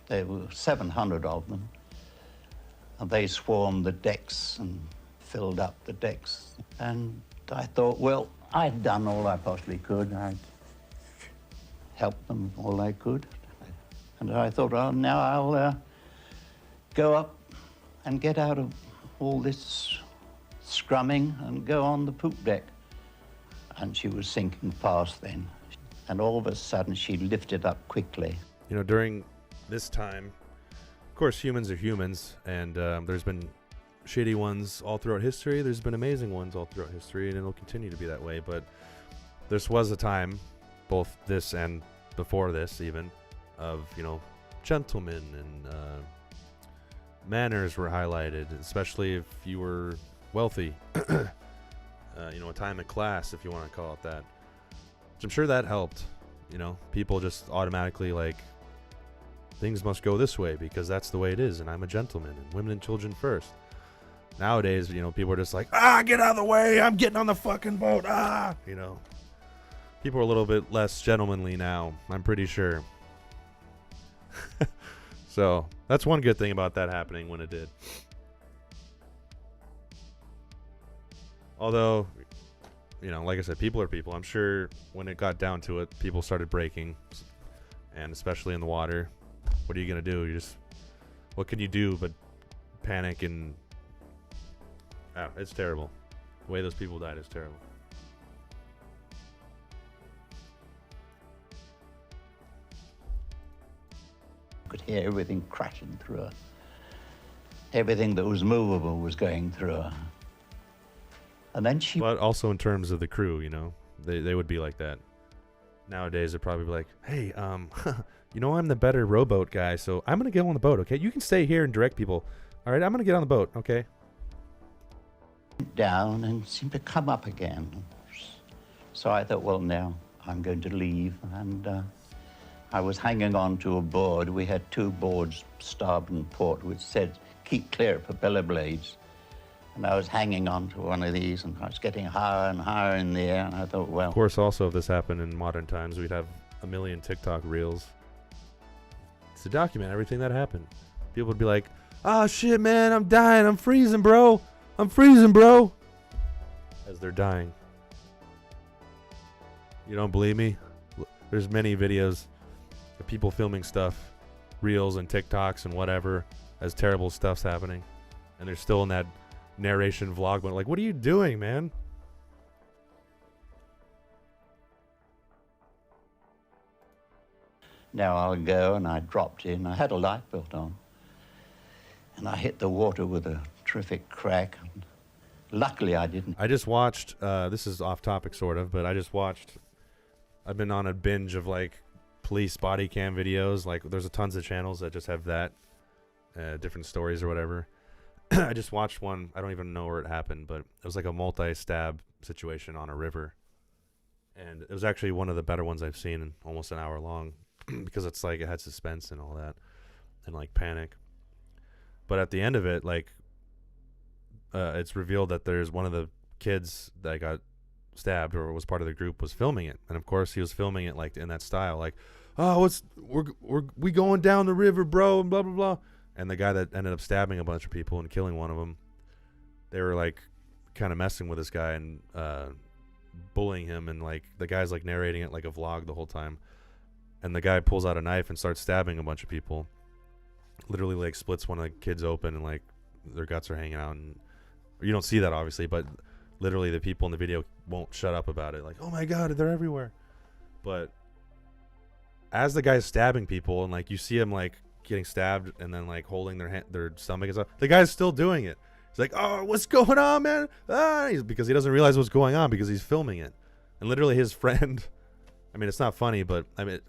There were 700 of them. And they swarmed the decks and filled up the decks. And I thought, well, I'd done all I possibly could. I'd helped them all I could. And I thought, well, now I'll go up and get out of all this scrumming and go on the poop deck. And she was sinking fast then. And all of a sudden, she lifted up quickly. You know, during this time, of course, humans are humans, and there's been shitty ones all throughout history. There's been amazing ones all throughout history, and it'll continue to be that way. But this was a time, both this and before this even, of, you know, gentlemen and manners were highlighted, especially if you were wealthy. You know, a time of class, if you want to call it that. Which I'm sure that helped. You know, people just automatically like, things must go this way because that's the way it is, and I'm a gentleman, and women and children first. Nowadays, you know, people are just like, get out of the way, I'm getting on the fucking boat, you know. People are a little bit less gentlemanly now, I'm pretty sure. So, that's one good thing about that happening when it did. Although, you know, like I said, people are people. I'm sure when it got down to it, people started breaking, and especially in the water. What are you going to do? What can you do but panic and... it's terrible. The way those people died is terrible. Could hear everything crashing through her. Everything that was movable was going through her. And then she... But also in terms of the crew, you know, they would be like that. Nowadays, they'd probably be like, hey, you know, I'm the better rowboat guy, so I'm going to get on the boat, okay? You can stay here and direct people. All right, I'm going to get on the boat, okay? Down and seemed to come up again. So I thought, well, now I'm going to leave. And I was hanging on to a board. We had two boards, starboard and port, which said, keep clear of propeller blades. And I was hanging on to one of these, and I was getting higher and higher in the air, and I thought, well... Of course, also, if this happened in modern times, we'd have a million TikTok reels to document everything that happened. People would be like, oh, shit, man, I'm dying. I'm freezing, bro. I'm freezing, bro. As they're dying. You don't believe me? There's many videos of people filming stuff, reels and TikToks and whatever, as terrible stuff's happening. And they're still in that narration vlog mode. Like, what are you doing, man? Now I'll go, and I dropped in. I had a lifebelt on. And I hit the water with a terrific crack. Luckily, I didn't. I just watched, this is off topic sort of, but I've been on a binge of like police body cam videos. Like there's tons of channels that just have that, different stories or whatever. I just watched one, I don't even know where it happened, but it was like a multi-stab situation on a river. And it was actually one of the better ones I've seen in almost an hour long because it's like it had suspense and all that and like panic. But at the end of it, like, it's revealed that there's one of the kids that got stabbed or was part of the group was filming it. And of course he was filming it like in that style, like, oh, we going down the river, bro, and blah, blah, blah. And the guy that ended up stabbing a bunch of people and killing one of them, they were like kind of messing with this guy and bullying him, and like the guy's like narrating it like a vlog the whole time. And the guy pulls out a knife and starts stabbing a bunch of people. Literally like splits one of the kids open and like their guts are hanging out, and you don't see that obviously, but literally the people in the video won't shut up about it, like, oh my god, they're everywhere. But as the guy's stabbing people and like you see him like getting stabbed and then like holding their stomach and stuff, the guy's still doing it. He's like, oh, what's going on, man? Because he doesn't realize what's going on because he's filming it. And literally his friend, I mean, it's not funny, but I mean,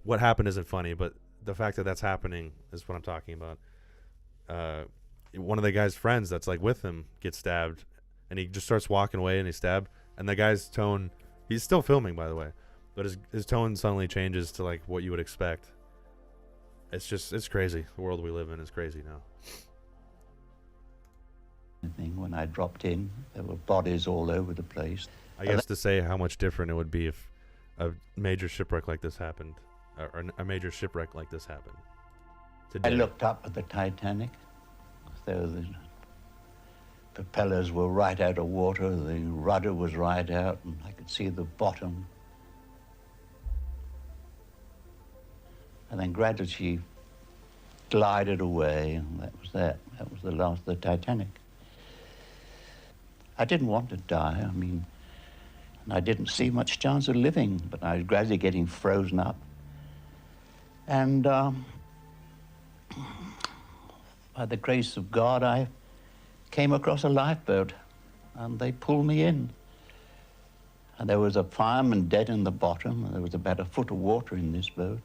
what happened isn't funny, but the fact that that's happening is what I'm talking about. one of the guy's friends that's like with him gets stabbed, and he just starts walking away and he's stabbed, and the guy's tone, he's still filming by the way, but his tone suddenly changes to like what you would expect. It's crazy. The world we live in is crazy now. When I dropped in, there were bodies all over the place. I guess to say how much different it would be if a major shipwreck like this happened, or a major shipwreck like this happened today. I looked up at the Titanic. There the propellers were right out of water, the rudder was right out, and I could see the bottom. And then gradually she glided away, and that was that. That was the last of the Titanic. I didn't want to die, I mean, and I didn't see much chance of living, but I was gradually getting frozen up. And by the grace of God, I came across a lifeboat, and they pulled me in. And there was a fireman dead in the bottom, and there was about a foot of water in this boat.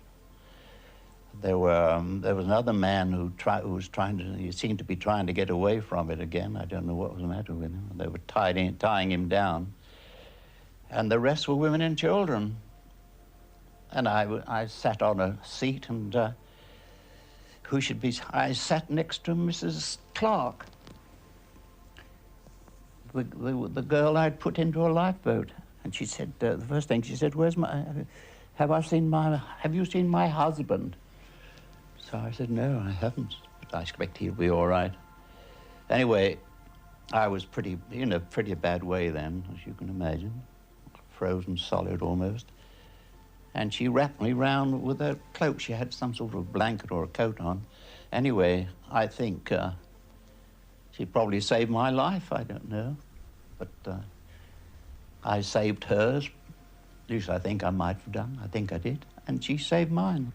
There was another man who was trying to, he seemed to be trying to get away from it again. I don't know what was the matter with him. They were tying him down. And the rest were women and children. And I sat on a seat, and I sat next to Mrs. Clark, the girl I'd put into a lifeboat. And she said, the first thing she said, have you seen my husband? So I said, no, I haven't, but I expect he'll be all right. Anyway, I was in a pretty bad way then, as you can imagine, frozen solid almost. And she wrapped me round with a cloak. She had some sort of blanket or a coat on. Anyway, I think she probably saved my life, I don't know. But I saved hers. At least I think I might have done. I think I did. And she saved mine.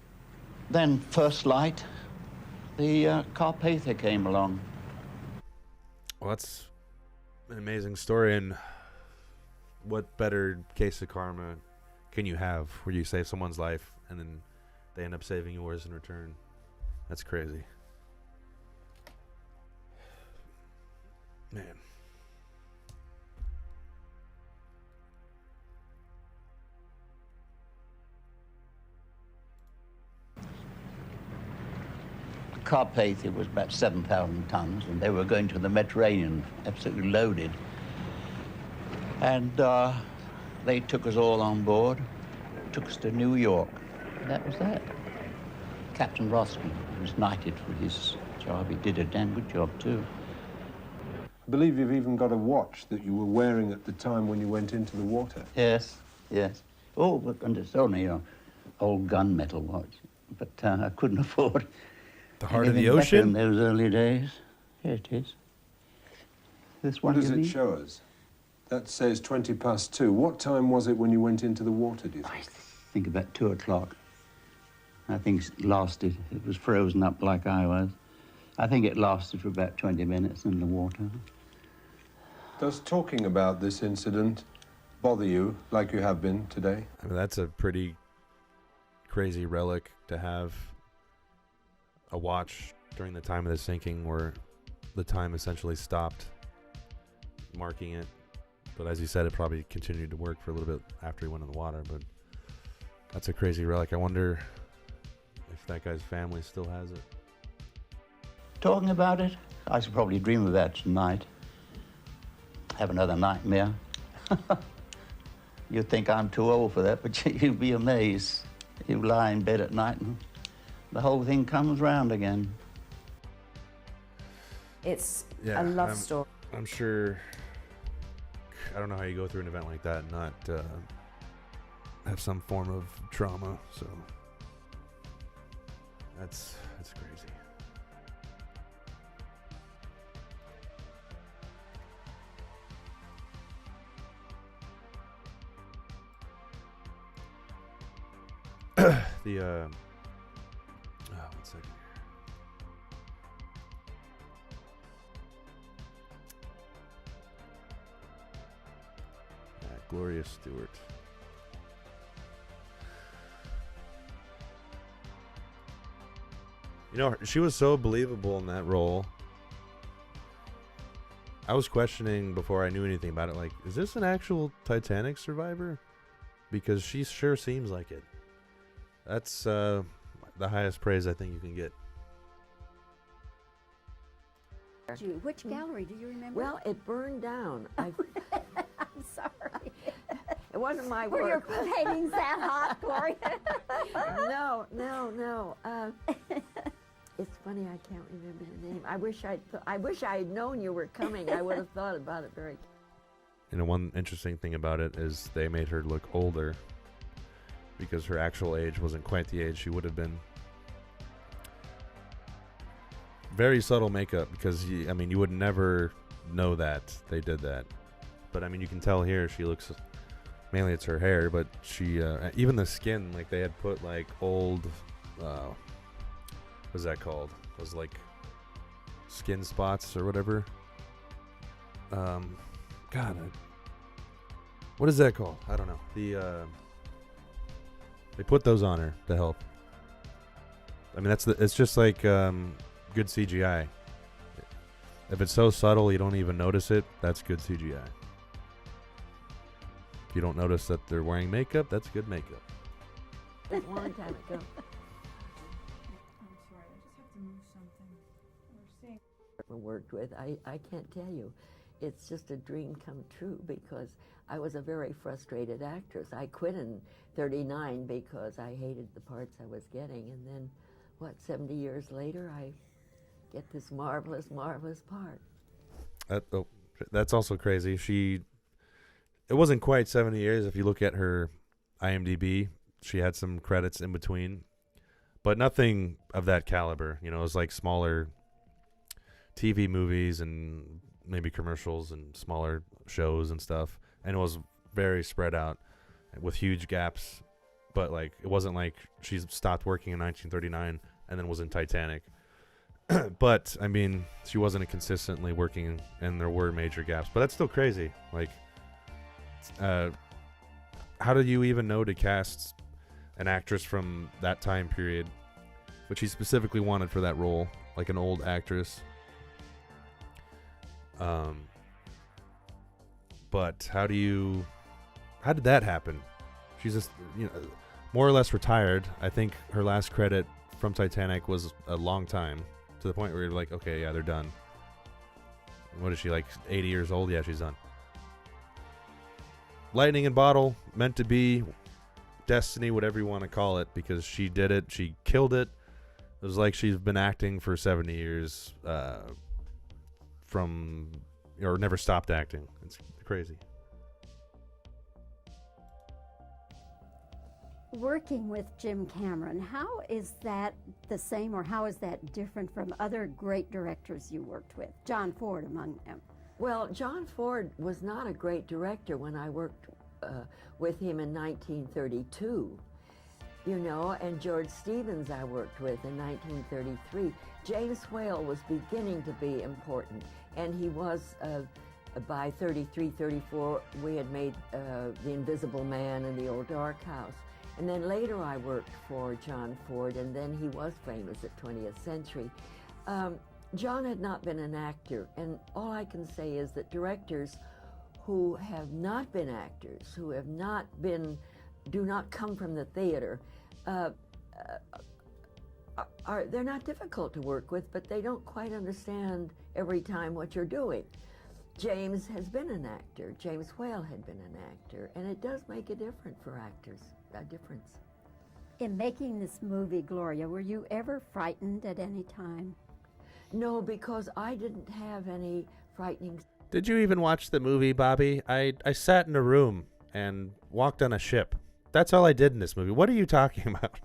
Then, first light, the Carpenter came along. Well, that's an amazing story, and what better case of karma can you have where you save someone's life and then they end up saving yours in return? That's crazy. Man. Carpenter was about 7,000 tons, and they were going to the Mediterranean, absolutely loaded. And they took us all on board, took us to New York. And that was that. Captain Roskin was knighted for his job. He did a damn good job, too. I believe you've even got a watch that you were wearing at the time when you went into the water. Yes, yes. Oh, and it's only an old gunmetal watch, but I couldn't afford the heart of the anything better ocean? in those early days. Here it is. This one. What does you it mean? show us? That says 2:20. What time was it when you went into the water, do you think? I think about 2 o'clock. I think it lasted. It was frozen up like I was. I think it lasted for about 20 minutes in the water. Does talking about this incident bother you like you have been today? I mean, that's a pretty crazy relic to have. A watch during the time of the sinking where the time essentially stopped, marking it. But as you said, it probably continued to work for a little bit after he went in the water. But that's a crazy relic. I wonder if that guy's family still has it. Talking about it, I should probably dream about it tonight. Have another nightmare. You'd think I'm too old for that, but you'd be amazed. You lie in bed at night and the whole thing comes round again. It's a love story. I'm sure. I don't know how you go through an event like that and not have some form of trauma. So that's crazy. One second here. Gloria Stuart. You know, she was so believable in that role. I was questioning before I knew anything about it, like, is this an actual Titanic survivor? Because she sure seems like it. That's the highest praise I think you can get. Which gallery do you remember? Well, it burned down. I'm sorry. It wasn't my Were work. your paintings that hot, Gloria? No. It's funny, I can't remember the name. I wish I had known you were coming. I would have thought about it very. You know, one interesting thing about it is they made her look older because her actual age wasn't quite the age she would have been. Very subtle makeup because, I mean, you would never know that they did that. But, I mean, you can tell here she looks, mainly it's her hair, but she, even the skin, like they had put like old, what's that called? Those like skin spots or whatever. What is that called? I don't know. They put those on her to help. I mean, it's just like good CGI. If it's so subtle you don't even notice it, that's good CGI. If you don't notice that they're wearing makeup, that's good makeup. A long time ago. Worked with, I can't tell you. It's just a dream come true because I was a very frustrated actress. I quit in 39 because I hated the parts I was getting, and then, 70 years later, I get this marvelous, marvelous part. That's also crazy. It wasn't quite 70 years. If you look at her IMDb, she had some credits in between, but nothing of that caliber. You know, it was like smaller TV movies and maybe commercials and smaller shows and stuff. And it was very spread out with huge gaps. But like, it wasn't like she stopped working in 1939 and then was in Titanic. But I mean, she wasn't consistently working, and there were major gaps. But that's still crazy. Like, how did you even know to cast an actress from that time period, which he specifically wanted for that role, like an old actress? But how did that happen? She's just, more or less retired. I think her last credit from Titanic was a long time, to the point where you're like, okay, yeah, they're done. What is she, like 80 years old? Yeah, she's done. Lightning in bottle, meant to be, destiny, whatever you want to call it, because she did it. She killed it. It was like she's been acting for 70 years, or never stopped acting. It's crazy. Working with Jim Cameron, how is that the same, or how is that different from other great directors you worked with? John Ford among them. Well, John Ford was not a great director when I worked with him in 1932. And George Stevens I worked with in 1933. James Whale was beginning to be important, and he was, by 33, 34, we had made The Invisible Man and The Old Dark House. And then later I worked for John Ford, and then he was famous at 20th Century. John had not been an actor, and all I can say is that directors who have not been actors, who have not been, do not come from the theater, they're not difficult to work with, but they don't quite understand every time what you're doing. James has been an actor. James Whale had been an actor, and it does make a difference for actors, a difference. In making this movie, Gloria, were you ever frightened at any time? No, because I didn't have any frightening. Did you even watch the movie, Bobby? I sat in a room and walked on a ship. That's all I did in this movie. What are you talking about?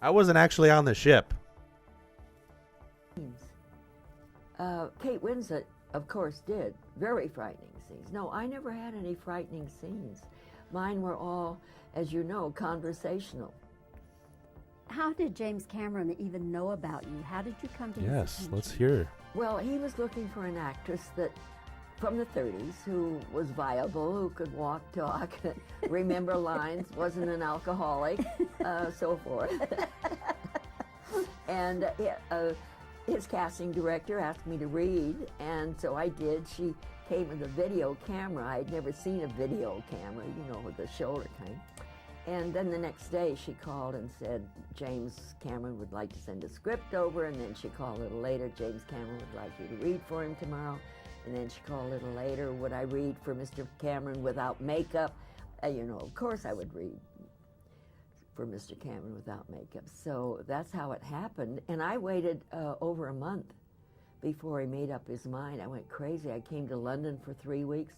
I wasn't actually on the ship. Kate Winslet, of course, did. Very frightening scenes. No, I never had any frightening scenes. Mine were all, as you know, conversational. How did James Cameron even know about you? How did you come to his attention? Let's hear. Well, he was looking for an actress that, from the 30s, who was viable, who could walk, talk, remember lines, wasn't an alcoholic, so forth. And his casting director asked me to read, and so I did. She came with a video camera. I'd never seen a video camera, you know, with the shoulder thing. And then the next day she called and said, James Cameron would like to send a script over, and then she called a little later, James Cameron would like you to read for him tomorrow. And then she called a little later, would I read for Mr. Cameron without makeup? You know, of course I would read for Mr. Cameron without makeup. So that's how it happened. And I waited over a month before he made up his mind. I went crazy. I came to London for 3 weeks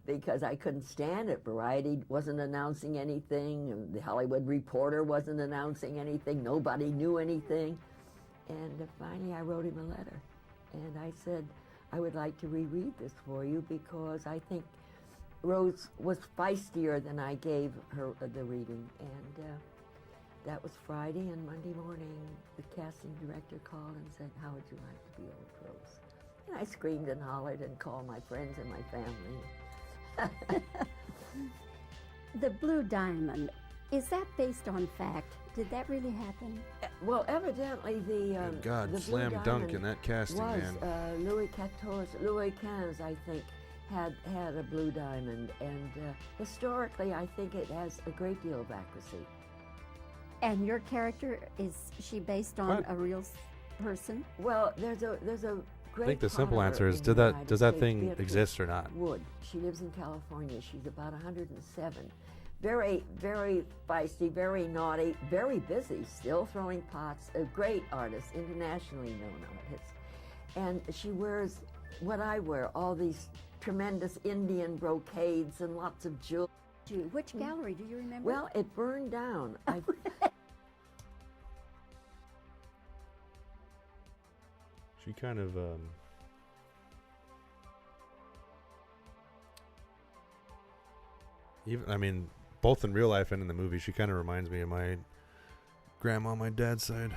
because I couldn't stand it. Variety wasn't announcing anything, and the Hollywood Reporter wasn't announcing anything. Nobody knew anything. And finally I wrote him a letter. And I said, I would like to reread this for you because I think Rose was feistier than I gave her the reading. And that was Friday, and Monday morning the casting director called and said, how would you like to be old Rose? And I screamed and hollered and called my friends and my family. The Blue Diamond, is that based on fact? Did that really happen? Well, evidently the God, the slam Blue dunk Diamond in that casting, was, man. Louis XV, I think, had a Blue Diamond, and historically, I think it has a great deal of accuracy. And your character, is she based on a real person? Well, there's a great. I think the simple author answer is, in does the that United thing States, exist or not? Wood. She lives in California. She's about 107. Very, very feisty, very naughty, very busy, still throwing pots. A great artist, internationally known artist. And she wears what I wear, all these tremendous Indian brocades and lots of jewelry. Which gallery, do you remember? Well, it burned down. She kind of, both in real life and in the movie, she kind of reminds me of my grandma on my dad's side.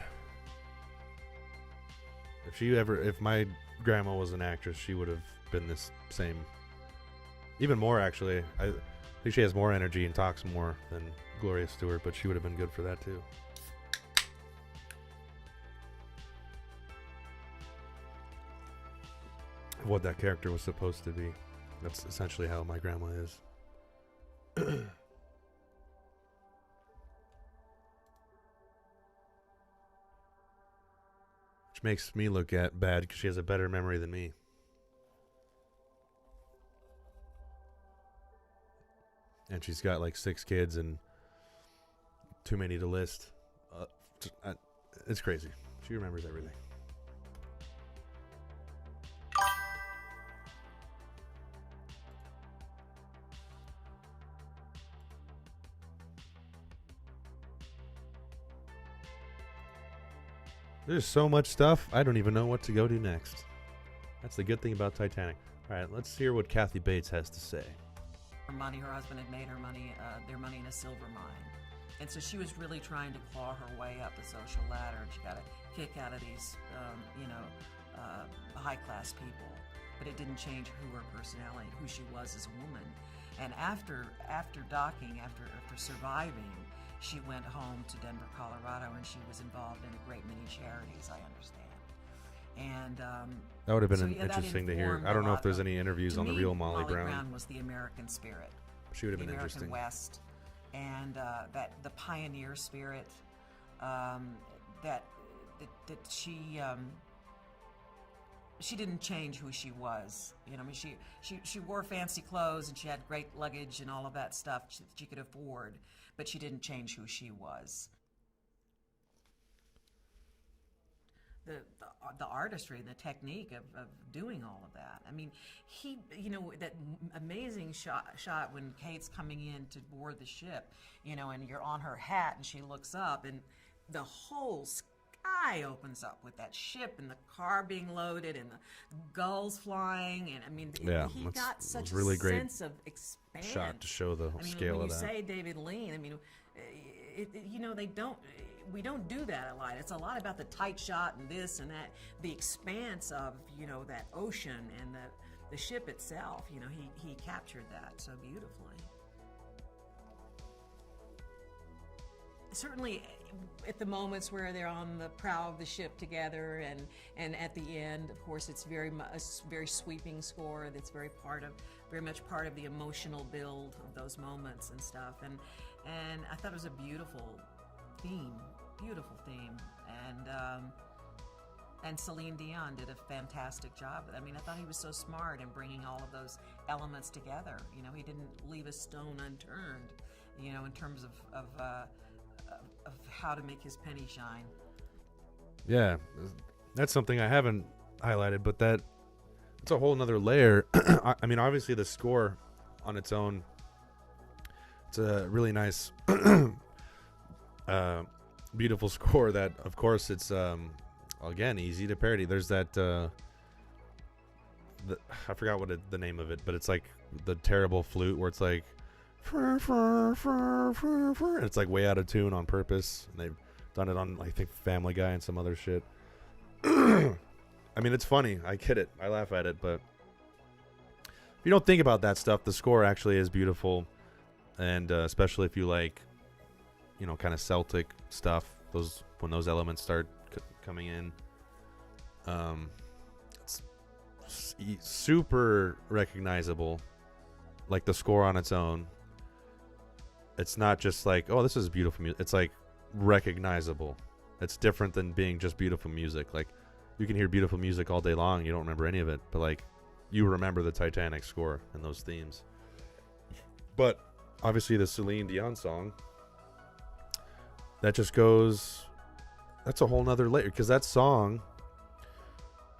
If my grandma was an actress, she would have been this same. Even more, actually. I think she has more energy and talks more than Gloria Stuart, but she would have been good for that too. What that character was supposed to be. That's essentially how my grandma is. Which makes me look bad because she has a better memory than me. And she's got like 6 kids and too many to list. It's crazy. She remembers everything. There's so much stuff, I don't even know what to go to next. That's the good thing about Titanic. All right, let's hear what Kathy Bates has to say. Her husband had made their money in a silver mine. And so she was really trying to claw her way up the social ladder, and she got a kick out of these, high-class people. But it didn't change her personality, who she was as a woman. And after docking, after surviving, she went home to Denver, Colorado, and she was involved in a great many charities, I understand. And that would have been interesting to hear. I don't know if there's any interviews on the real Molly Brown. Molly Brown was the American spirit. She would have been the interesting. American West, and that the pioneer spirit, that she didn't change who she was. You know, I mean, she wore fancy clothes and she had great luggage and all of that stuff she could afford, but she didn't change who she was. The artistry, the technique of doing all of that. I mean, that amazing shot when Kate's coming in to board the ship, and you're on her hat and she looks up and the whole sky opens up with that ship and the car being loaded and the gulls flying, and I mean, he got such really a great sense of expanse. Shot to show the scale of that. When you say David Lean, I mean, we don't do that a lot. It's a lot about the tight shot and this and that, the expanse of that ocean and the ship itself. He captured that so beautifully. Certainly, at the moments where they're on the prow of the ship together, and at the end, of course, it's very sweeping score that's very much part of the emotional build of those moments and stuff. And I thought it was a beautiful theme, and Celine Dion did a fantastic job. I mean, I thought he was so smart in bringing all of those elements together. You know, he didn't leave a stone unturned, you know, in terms of how to make his penny shine. Yeah, that's something I haven't highlighted, but it's a whole nother layer. I mean, obviously the score on its own, it's a really nice, beautiful score that, of course, it's again easy to parody. There's that I forgot what the name of it, but it's like the terrible flute where it's like and it's like way out of tune on purpose, and they've done it on, I think, Family Guy and some other shit. I mean, it's funny, I get it, I laugh at it, but if you don't think about that stuff, the score actually is beautiful. And especially if you like, you know, kind of Celtic stuff, when those elements start coming in, it's super recognizable. Like the score on its own, it's not just like, oh, this is beautiful music. It's like recognizable. It's different than being just beautiful music. Like, you can hear beautiful music all day long, you don't remember any of it, but like, you remember the Titanic score and those themes. But obviously the Celine Dion song, that just goes, that's a whole nother layer, because that song,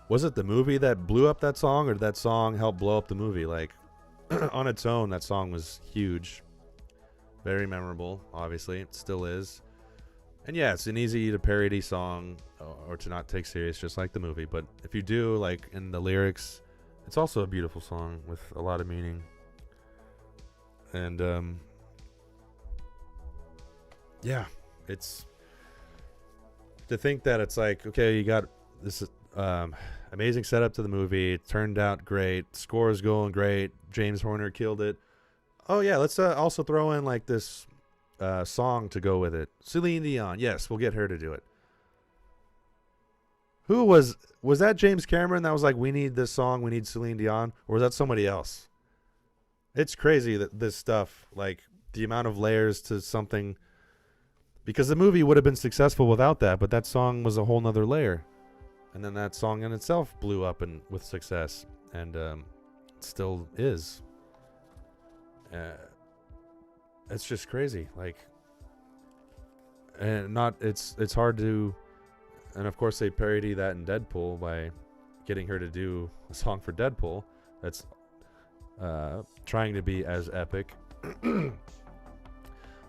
was it the movie that blew up that song, or did that song help blow up the movie? Like, on its own, that song was huge, very memorable. Obviously, it still is. And yeah, it's an easy to parody song, or to not take serious, just like the movie. But if you do, like, in the lyrics, it's also a beautiful song with a lot of meaning. And yeah, it's to think that it's like, okay, you got this amazing setup to the movie, it turned out great, score is going great, James Horner killed it. Oh yeah, let's also throw in like this song to go with it. Celine Dion, yes, we'll get her to do it. Who was that? James Cameron that was like, we need this song, we need Celine Dion, or was that somebody else? It's crazy that this stuff, like the amount of layers to something, because the movie would have been successful without that, but that song was a whole nother layer. And then that song in itself blew up with success, and it still is. It's just crazy, like, and it's hard to, and of course they parody that in Deadpool by getting her to do a song for Deadpool that's trying to be as epic.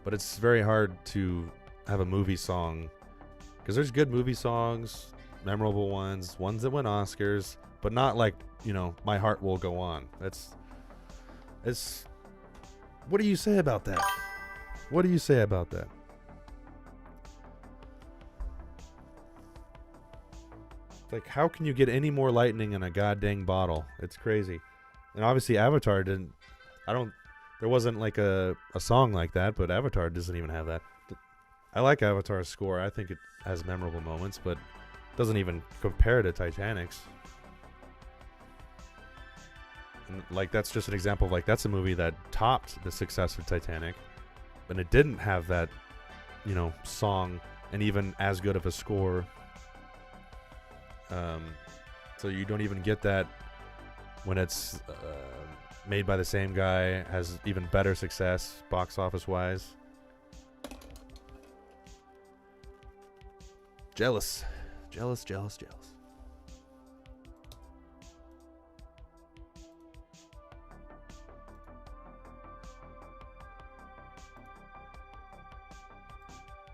But it's very hard to have a movie song, because there's good movie songs, memorable ones that win Oscars, but not like, you know, My Heart Will Go On. It's what do you say about that? What do you say about that? Like, how can you get any more lightning in a goddamn bottle? It's crazy. And obviously Avatar didn't, there wasn't like a song like that, but Avatar doesn't even have that. I like Avatar's score. I think it has memorable moments, but doesn't even compare to Titanic's. And like, that's just an example of, like, that's a movie that topped the success of Titanic, and it didn't have that, you know, song and even as good of a score. So you don't even get that when it's made by the same guy, has even better success box office wise. Jealous.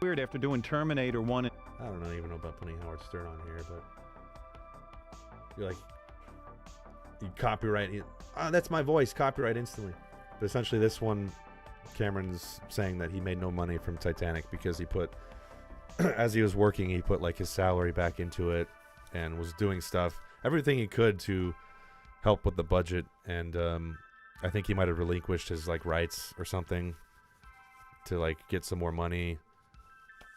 Weird after doing Terminator 1. I don't even know about putting Howard Stern on here, but you're like, you copyright it. Oh, that's my voice, copyright instantly. But essentially this one, Cameron's saying that he made no money from Titanic because he put, as he was working, he put like his salary back into it and was doing stuff, everything he could to help with the budget. And I think he might have relinquished his like rights or something to like get some more money.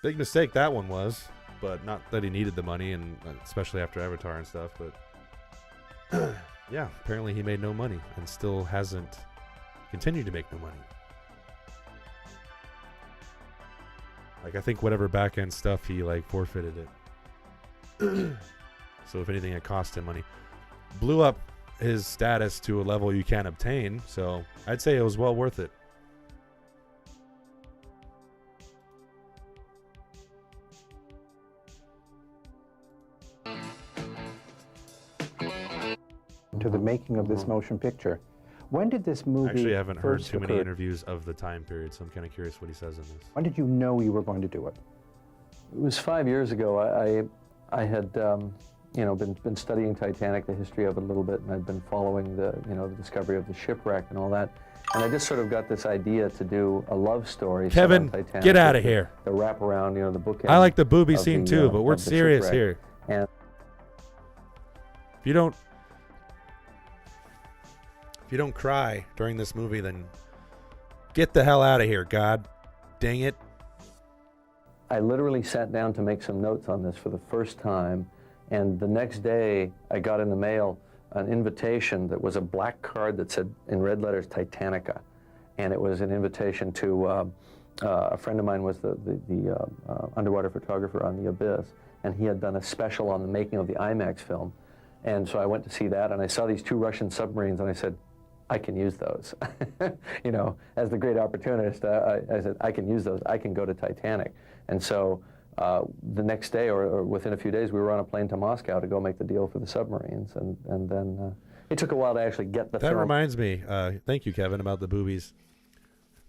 Big mistake that one was, but not that he needed the money, and especially after Avatar and stuff, but yeah, apparently he made no money and still hasn't continued to make no money. Like, I think whatever back-end stuff, he, like, forfeited it. So if anything, it cost him money. Blew up his status to a level you can't obtain, so I'd say it was well worth it. To the making of this motion picture. When did this movie Actually, I haven't heard first too many occur? interviews of the time period, so I'm kind of curious what he says in this. When did you know you were going to do it? It was 5 years ago. I had been studying Titanic, the history of it a little bit, and I'd been following the the discovery of the shipwreck and all that. And I just sort of got this idea to do a love story. Kevin, set on Titanic, get out of with here. The wraparound, the bookend. I like the booby of scene the, too, but we're of the serious shipwreck. here. And If you don't cry during this movie, then get the hell out of here, God dang it. I literally sat down to make some notes on this for the first time, and the next day I got in the mail an invitation that was a black card that said in red letters Titanica, and it was an invitation to a friend of mine was the underwater photographer on The Abyss, and he had done a special on the making of the IMAX film, and so I went to see that, and I saw these 2 Russian submarines, and I said, I can use those. As the great opportunist, I said, I can use those. I can go to Titanic. And so the next day or within a few days, we were on a plane to Moscow to go make the deal for the submarines. And then it took a while to actually get the film. That reminds me, thank you, Kevin, about the boobies.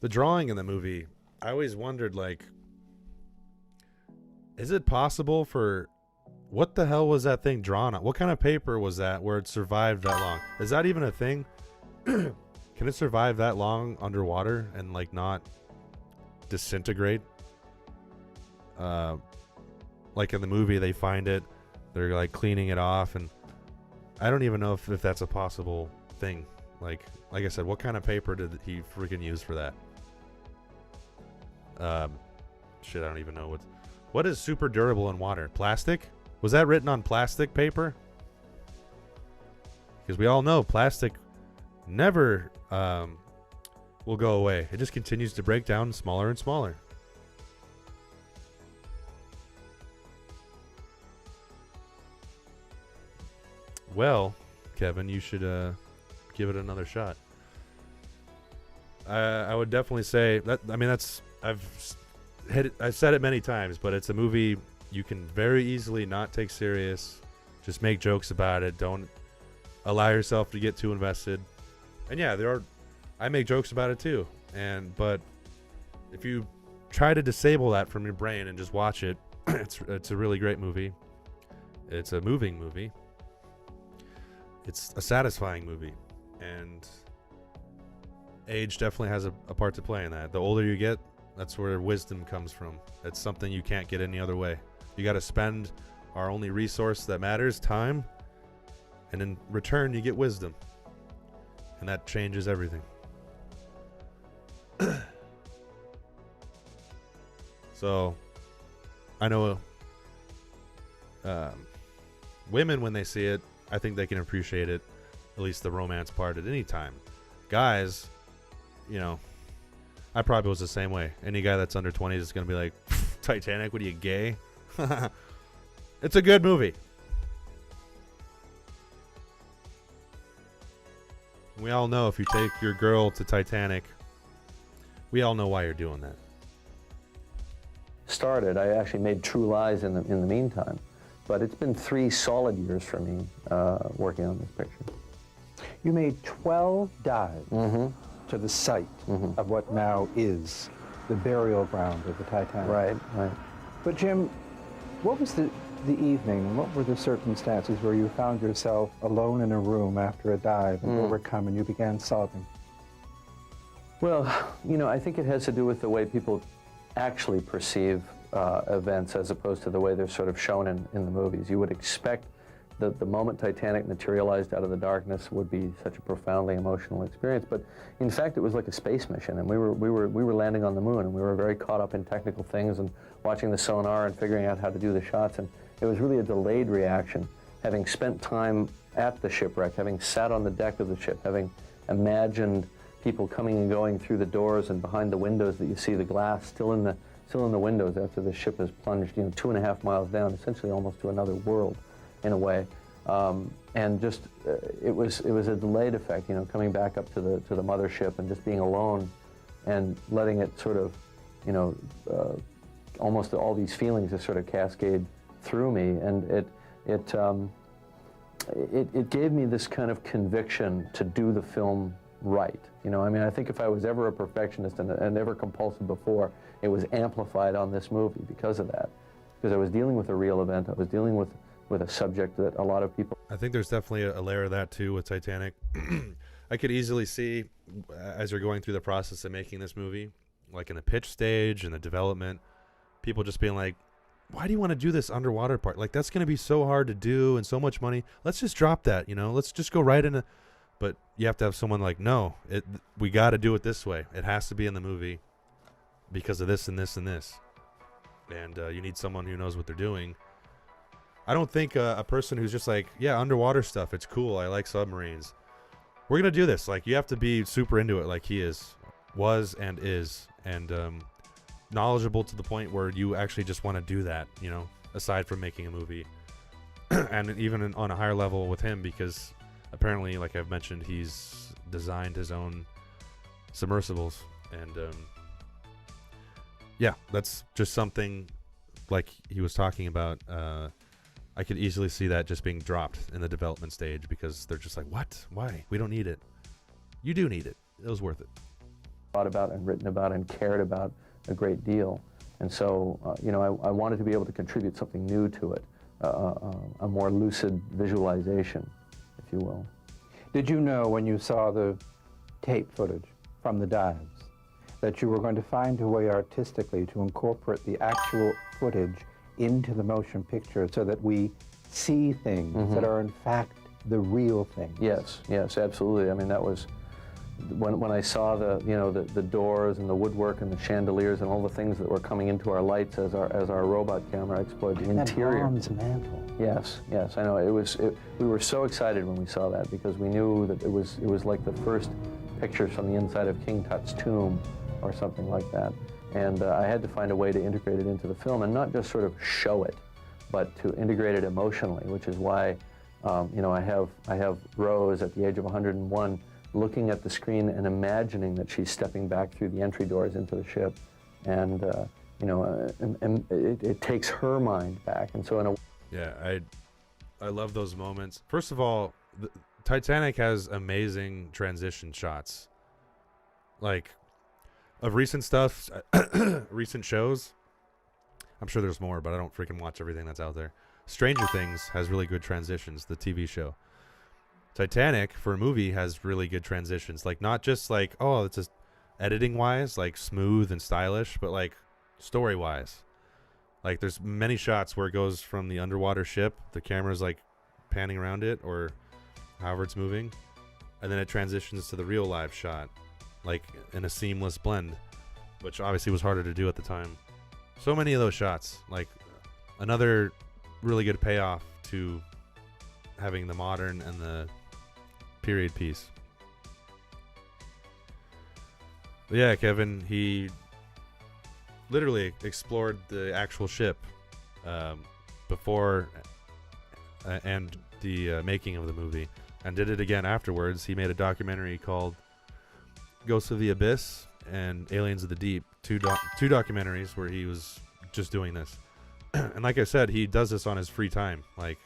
The drawing in the movie, I always wondered, like, is it possible for, what the hell was that thing drawn on? What kind of paper was that where it survived that long? Is that even a thing? Can it survive that long underwater and like not disintegrate? Like in the movie, they find it, they're like cleaning it off, and I don't even know if that's a possible thing. Like I said, what kind of paper did he freaking use for that? Shit, I don't even know what is super durable in water. Plastic? Was that written on plastic paper? Because we all know plastic never will go away. It just continues to break down smaller and smaller. Well, Kevin, you should give it another shot. I would definitely say that. I mean, I've said it many times, but it's a movie you can very easily not take serious. Just make jokes about it. Don't allow yourself to get too invested. And yeah, I make jokes about it too. But if you try to disable that from your brain and just watch it, it's a really great movie. It's a moving movie. It's a satisfying movie, and age definitely has a part to play in that. The older you get, that's where wisdom comes from. It's something you can't get any other way. You got to spend our only resource that matters, time, and in return you get wisdom. And that changes everything. So, I know women, when they see it, I think they can appreciate it, at least the romance part, at any time. Guys, I probably was the same way. Any guy that's under 20 is going to be like, Titanic, what are you, gay? It's a good movie. We all know if you take your girl to Titanic, we all know why you're doing that. Started, I actually made True Lies in the meantime. But it's been 3 solid years for me working on this picture. You made 12 dives to the site of what now is the burial ground of the Titanic. Right. But Jim, what was the evening, and what were the circumstances where you found yourself alone in a room after a dive and overcome and you began sobbing? Well, I think it has to do with the way people actually perceive events as opposed to the way they're sort of shown in the movies. You would expect the moment Titanic materialized out of the darkness would be such a profoundly emotional experience. But in fact, it was like a space mission, and we were landing on the moon, and we were very caught up in technical things and watching the sonar and figuring out how to do the shots. And it was really a delayed reaction, having spent time at the shipwreck, having sat on the deck of the ship, having imagined people coming and going through the doors and behind the windows that you see the glass still in the windows after the ship has plunged, 2.5 miles down, essentially almost to another world, in a way, and just it was a delayed effect, coming back up to the mothership and just being alone, and letting it sort of, almost all these feelings just sort of cascade through me, and it gave me this kind of conviction to do the film right. I think if I was ever a perfectionist and ever compulsive before, it was amplified on this movie because of that, because I was dealing with a real event. I was dealing with a subject that a lot of people... I think there's definitely a layer of that too with Titanic. I could easily see, as you're going through the process of making this movie, like in the pitch stage and the development, people just being like, why do you want to do this underwater part? Like, that's going to be so hard to do and so much money. Let's just drop that, let's just go right into... But you have to have someone like, no, we got to do it this way. It has to be in the movie because of this and this and this. And you need someone who knows what they're doing. I don't think a person who's just like, yeah, underwater stuff, it's cool, I like submarines, we're going to do this. Like, you have to be super into it like he was and is, and knowledgeable to the point where you actually just want to do that, aside from making a movie. And even on a higher level with him, because apparently, like I've mentioned, he's designed his own submersibles. And yeah, that's just something like he was talking about. I could easily see that just being dropped in the development stage because they're just like, what? Why? We don't need it. You do need it. It was worth it. Thought about and written about and cared about a great deal. And so, I wanted to be able to contribute something new to it, a more lucid visualization, if you will. Did you know when you saw the tape footage from the dives that you were going to find a way artistically to incorporate the actual footage into the motion picture so that we see things that are in fact the real things? Yes, absolutely. I mean, that was when I saw the doors and the woodwork and the chandeliers and all the things that were coming into our lights as our robot camera explored the interior. That bronze mantle. Yes, I know. We were so excited when we saw that because we knew that it was like the first pictures from the inside of King Tut's tomb or something like that. And I had to find a way to integrate it into the film and not just sort of show it, but to integrate it emotionally, which is why, I have Rose at the age of 101 looking at the screen and imagining that she's stepping back through the entry doors into the ship, and it takes her mind back, and so in a yeah, I love those moments. First of all, the Titanic has amazing transition shots, like of recent stuff, recent shows. I'm sure there's more, but I don't freaking watch everything that's out there. Stranger Things has really good transitions, the TV show. Titanic, for a movie, has really good transitions. Like, not just like, oh, it's just editing-wise, like smooth and stylish, but like story-wise. Like, there's many shots where it goes from the underwater ship, the camera's like panning around it, or however it's moving, and then it transitions to the real live shot, like in a seamless blend, which obviously was harder to do at the time. So many of those shots, like another really good payoff to having the modern and the period piece. But yeah, Kevin, he literally explored the actual ship before and the making of the movie, and did it again afterwards. He made a documentary called Ghosts of the Abyss and Aliens of the Deep, two documentaries where he was just doing this. And like I said, he does this on his free time. Like,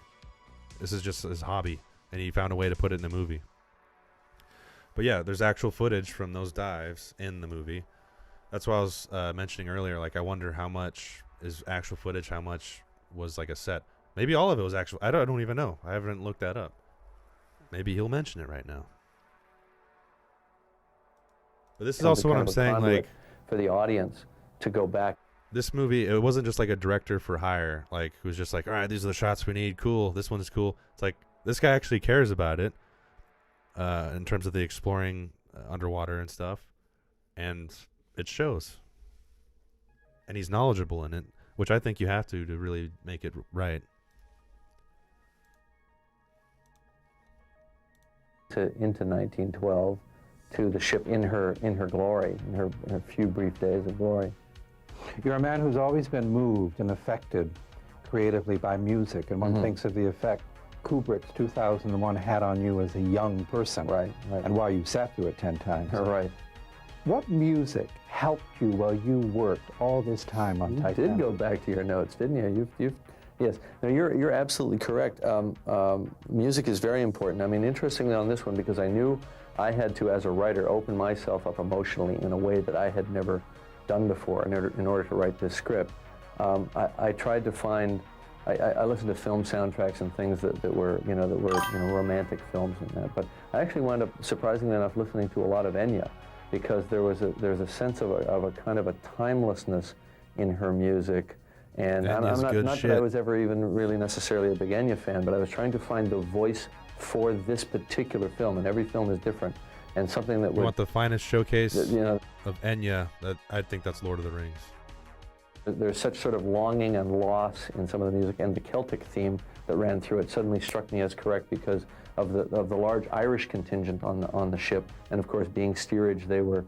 this is just his hobby, and he found a way to put it in the movie. But yeah, there's actual footage from those dives in the movie. That's what I was mentioning earlier. Like, I wonder how much is actual footage, how much was like a set. Maybe all of it was actual. I don't even know. I haven't looked that up. Maybe he'll mention it right now. But this is also what I'm saying, like, for the audience to go back. this movie, it wasn't just like a director for hire, like who's just like, all right, these are the shots we need. Cool. This one is cool. It's like this guy actually cares about it in terms of the exploring underwater and stuff. And it shows. And he's knowledgeable in it, which I think you have to really make it right. Into 1912, to the ship in her glory, in her few brief days of glory. You're a man who's always been moved and affected creatively by music, and one thinks of the effect Kubrick's 2001 had on you as a young person. Right. And why you sat through it 10 times. Right. What music helped you while you worked all this time on Titanic? You did go back to your notes, didn't you? Yes. No, you're absolutely correct. Music is very important. I mean, interestingly on this one, because I knew I had to, as a writer, open myself up emotionally in a way that I had never done before in order to write this script. I tried to find. I listened to film soundtracks and things that were romantic films and that. But I actually wound up, surprisingly enough, listening to a lot of Enya, because there's a sense of a kind of a timelessness in her music. And I'm not that I was ever even really necessarily a big Enya fan, but I was trying to find the voice for this particular film, and every film is different. And something that you want the finest showcase of Enya, I think that's Lord of the Rings. There's such sort of longing and loss in some of the music, and the Celtic theme that ran through it suddenly struck me as correct because of the large Irish contingent on the ship, and of course being steerage, they were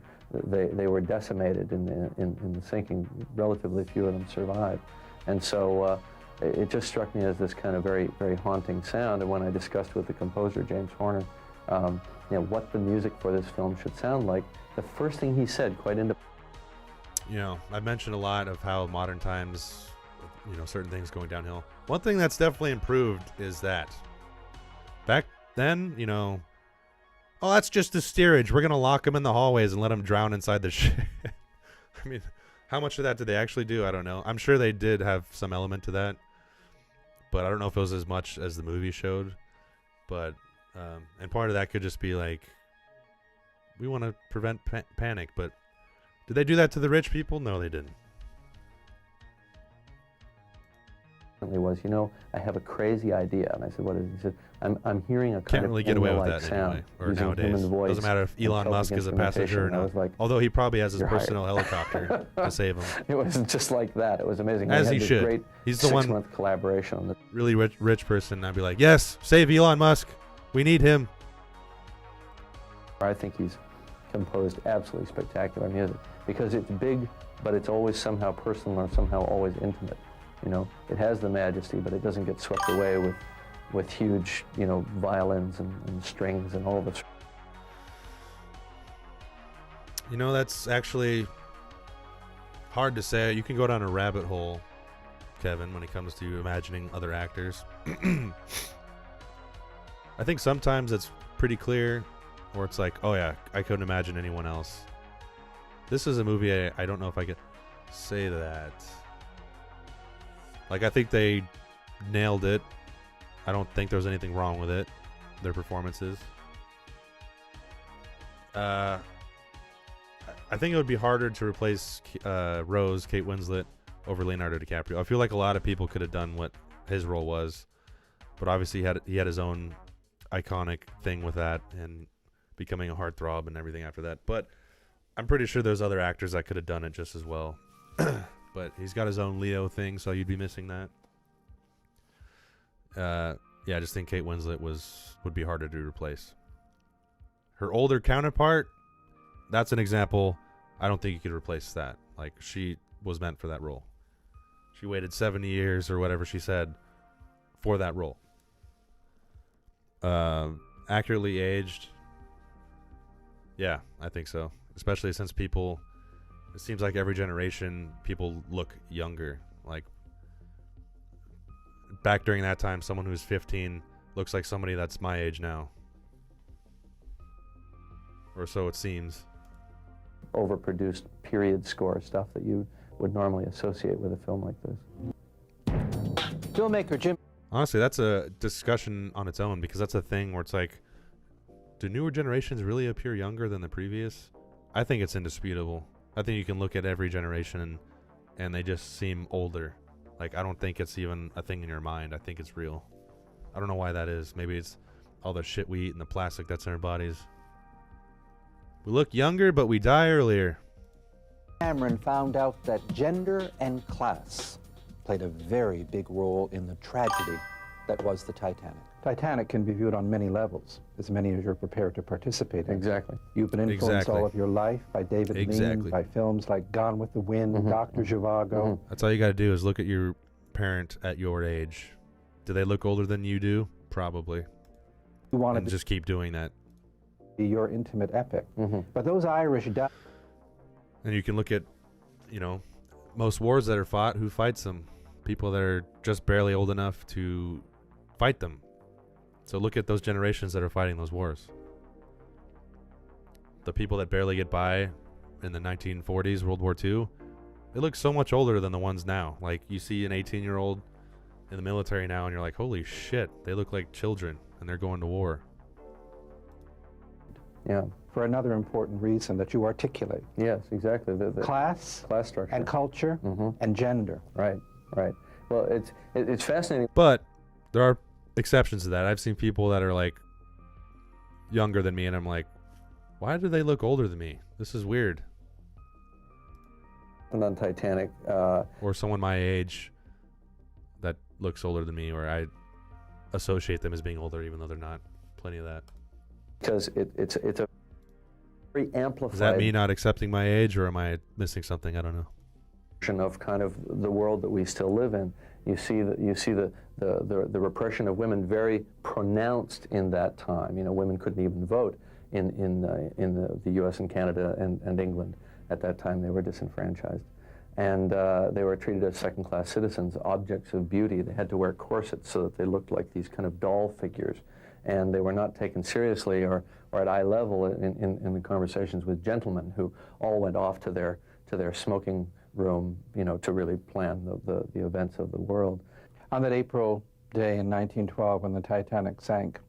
decimated in the sinking. Relatively few of them survived, and so it just struck me as this kind of very, very haunting sound. And when I discussed with the composer James Horner, what the music for this film should sound like, the first thing he said, quite I mentioned a lot of how modern times, certain things going downhill. One thing that's definitely improved is that back then, oh, that's just the steerage. We're going to lock them in the hallways and let them drown inside the ship. I mean, how much of that did they actually do? I don't know. I'm sure they did have some element to that, but I don't know if it was as much as the movie showed. But, and part of that could just be like, we want to prevent panic, but did they do that to the rich people? No, they didn't. Was, I have a crazy idea. And I said, what is it? He said, I'm hearing a kind Can't really of get away with Enya-like that sound anyway, or using nowadays. human voice. Doesn't matter if Elon Musk is a passenger or And I not. was like, Although he probably has his "You're personal hired." helicopter to save him. It was just like that. It was amazing. As we had he this should. Great He's the one six-month collaboration on the really rich person. I'd be like, yes, save Elon Musk. We need him. I think he's composed absolutely spectacular music because it's big, but it's always somehow personal or somehow always intimate. It has the majesty, but it doesn't get swept away with huge, violins and strings and all this. That's actually hard to say. You can go down a rabbit hole, Kevin, when it comes to imagining other actors. I think sometimes it's pretty clear, or it's like, oh yeah, I couldn't imagine anyone else. This is a movie I don't know if I could say that. Like, I think they nailed it. I don't think there was anything wrong with it. Their performances. I think it would be harder to replace Rose, Kate Winslet, over Leonardo DiCaprio. I feel like a lot of people could have done what his role was, but obviously he had his own iconic thing with that and becoming a heartthrob and everything after that. But I'm pretty sure there's other actors that could have done it just as well. But he's got his own Leo thing, so you'd be missing that. I just think Kate Winslet would be harder to replace. Her older counterpart, that's an example. I don't think you could replace that. Like, she was meant for that role. She waited 70 years or whatever she said for that role. Accurately aged. Yeah, I think so. Especially since it seems like every generation people look younger. Like, back during that time, someone who's 15 looks like somebody that's my age now. Or so it seems. Overproduced period score stuff that you would normally associate with a film like this. Filmmaker Jim. Honestly, that's a discussion on its own, because that's a thing where it's like, do newer generations really appear younger than the previous? I think it's indisputable. I think you can look at every generation and and they just seem older. Like, I don't think it's even a thing in your mind. I think it's real. I don't know why that is. Maybe it's all the shit we eat and the plastic that's in our bodies. We look younger, but we die earlier. Cameron found out that gender and class played a very big role in the tragedy that was the Titanic. Titanic can be viewed on many levels, as many as you're prepared to participate in. Exactly. You've been influenced all of your life by David Lean, by films like Gone with the Wind, Dr. Zhivago. That's all you got to do is look at your parent at your age. Do they look older than you do? Probably. You wanted and just keep doing that. Be your intimate epic. But those Irish died. And you can look at, you know, most wars that are fought, who fights them? People that are just barely old enough to fight them. So look at those generations that are fighting those wars. The people that barely get by in the 1940s, World War II, they look so much older than the ones now. Like, you see an 18-year-old in the military now, and you're like, holy shit, they look like children, and they're going to war. Yeah. For another important reason that you articulate. Yes, exactly. The class structure. And culture and gender. Right, right. Well, it's fascinating. But there are exceptions to that. I've seen people that are like younger than me, and I'm like, why do they look older than me? This is weird. And on Titanic. Or someone my age that looks older than me, or I associate them as being older even though they're not. Plenty of that. Because it's a very amplified. Is that me not accepting my age, or am I missing something? I don't know. Of kind of the world that we still live in. You see the repression of women very pronounced in that time. You know, women couldn't even vote in the U.S. and Canada and England at that time. They were disenfranchised, and they were treated as second-class citizens, objects of beauty. They had to wear corsets so that they looked like these kind of doll figures, and they were not taken seriously or at eye level in the conversations with gentlemen who all went off to their smoking room, you know, to really plan the events of the world. On that April day in 1912, when the Titanic sank,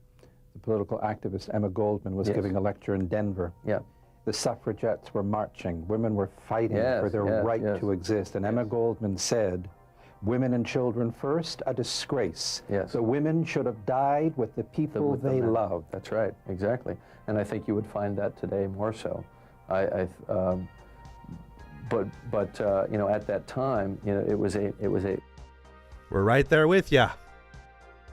the political activist Emma Goldman was giving a lecture in Denver. Yeah. The suffragettes were marching. Women were fighting for their right to exist. And Emma Goldman said, "Women and children first, a disgrace. Yes. The women should have died with the people they loved." That's right, exactly. And I think you would find that today more so. But you know, at that time, you know, it was a. We're right there with ya.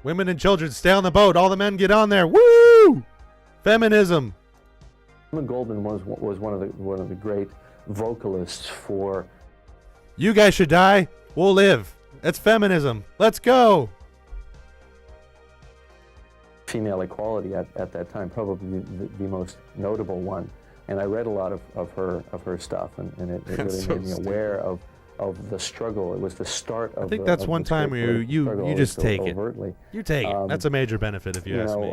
Women and children stay on the boat. All the men get on there. Woo! Feminism. Emma Goldman was one of the great vocalists for. You guys should die. We'll live. It's feminism. Let's go. Female equality at that time, probably the most notable one. And I read a lot of her stuff, and it really made me aware of the struggle. It was the start of. I think that's one time where you just take it. Overtly. You take it. That's a major benefit, if you ask me.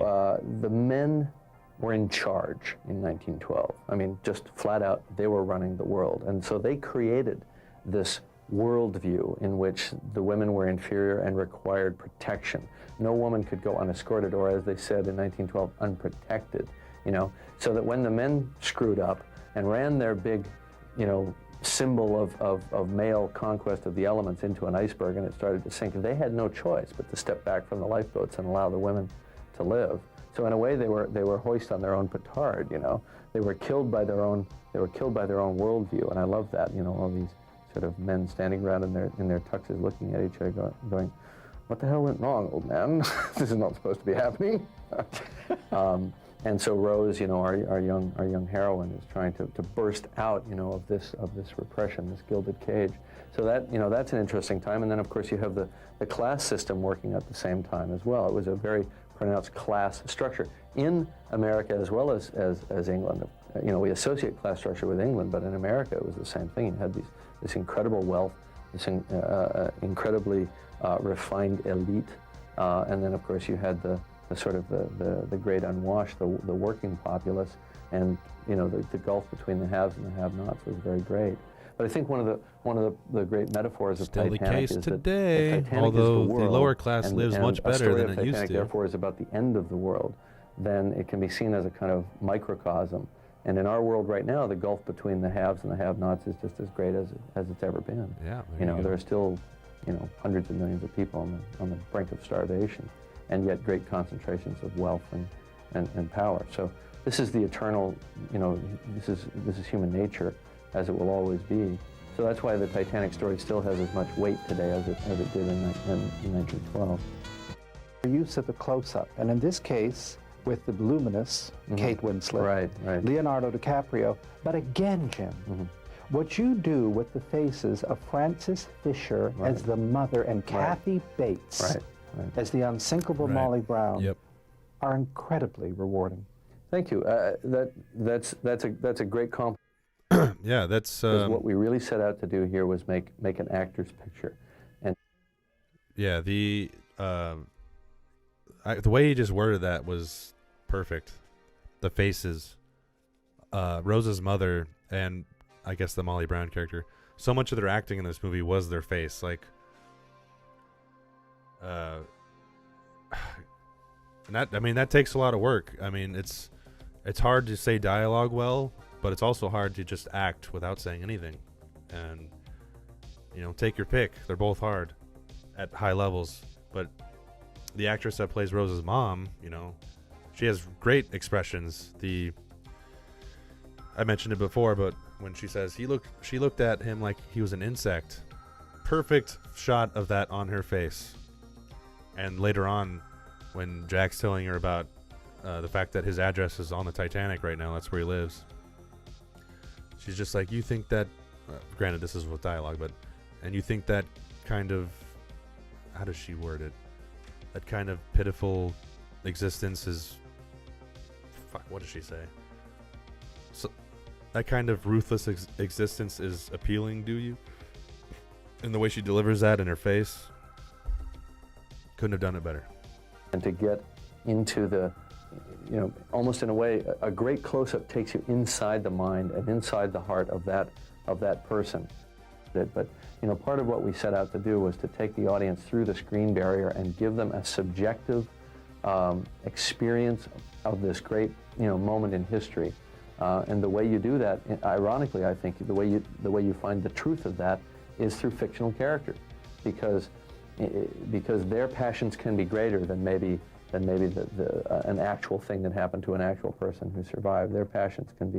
The men were in charge in 1912. I mean, just flat out, they were running the world, and so they created this worldview in which the women were inferior and required protection. No woman could go unescorted, or as they said in 1912, unprotected. You know, so that when the men screwed up and ran their big, you know, symbol of male conquest of the elements into an iceberg and it started to sink, they had no choice but to step back from the lifeboats and allow the women to live. So in a way, they were hoist on their own petard. You know, they were killed by their own worldview, and I love that. You know, all these sort of men standing around in their tuxes, looking at each other, going, "What the hell went wrong, old man? This is not supposed to be happening." And so Rose, you know, our young heroine, is trying to burst out, you know, of this repression, this gilded cage. So that, you know, that's an interesting time. And then of course you have the class system working at the same time as well. It was a very pronounced class structure in America as well as England. You know, we associate class structure with England, but in America it was the same thing. You had this incredible wealth, this incredibly refined elite, and then of course you had the sort of the great unwashed, the working populace, and you know the gulf between the haves and the have-nots was very great. But I think one of the great metaphors of Still Titanic the case is today, that Titanic although is the world, lower class lives much better than it used Titanic, to. Therefore, is about the end of the world. Then it can be seen as a kind of microcosm And in our world right now, the gulf between the haves and the have-nots is just as great as it's ever been. Yeah, there are still, hundreds of millions of people on the brink of starvation, and yet great concentrations of wealth and power. So this is the eternal, this is human nature, as it will always be. So that's why the Titanic story still has as much weight today as it did in 1912. The use of the close-up, and in this case, with the voluminous Kate Winslet, right. Leonardo DiCaprio, but again, Jim, what you do with the faces of Frances Fisher as the mother and Kathy Bates as the unsinkable Molly Brown are incredibly rewarding. Thank you. That's a great compliment. Yeah, that's what we really set out to do here was make an actor's picture, and yeah, the way he just worded that was perfect. The faces, Rose's mother, and I guess the Molly Brown character. So much of their acting in this movie was their face, like. And that takes a lot of work. I mean, it's hard to say dialogue well, but it's also hard to just act without saying anything. And, take your pick. They're both hard at high levels. But the actress that plays Rose's mom, she has great expressions. I mentioned it before, but when she says she looked at him like he was an insect. Perfect shot of that on her face. And later on, when Jack's telling her about the fact that his address is on the Titanic right now, that's where he lives. She's just like, you think that, granted this is with dialogue, and you think that kind of, how does she word it? That kind of pitiful existence is, what does she say? So, that kind of ruthless existence is appealing, do you? And the way she delivers that in her face, couldn't have done it better. And to get into the, almost in a way, a great close-up takes you inside the mind and inside the heart of that person. But part of what we set out to do was to take the audience through the screen barrier and give them a subjective experience of this great, moment in history. And the way you do that, ironically, I think the way you find the truth of that is through fictional characters, because their passions can be greater than maybe an actual thing that happened to an actual person who survived. Their passions can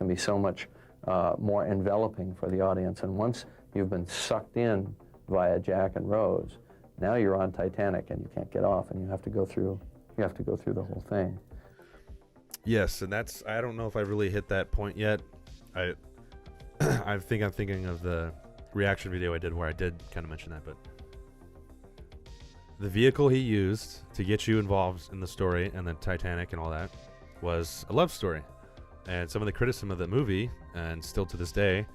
be so much more enveloping for the audience. And once you've been sucked in via Jack and Rose, now you're on Titanic and you can't get off, and you have to go through the whole thing. Yes, and I don't know if I really hit that point yet. I think I'm thinking of the reaction video I did where I did kind of mention that, but the vehicle he used to get you involved in the story and the Titanic and all that was a love story. And some of the criticism of the movie, and still to this day,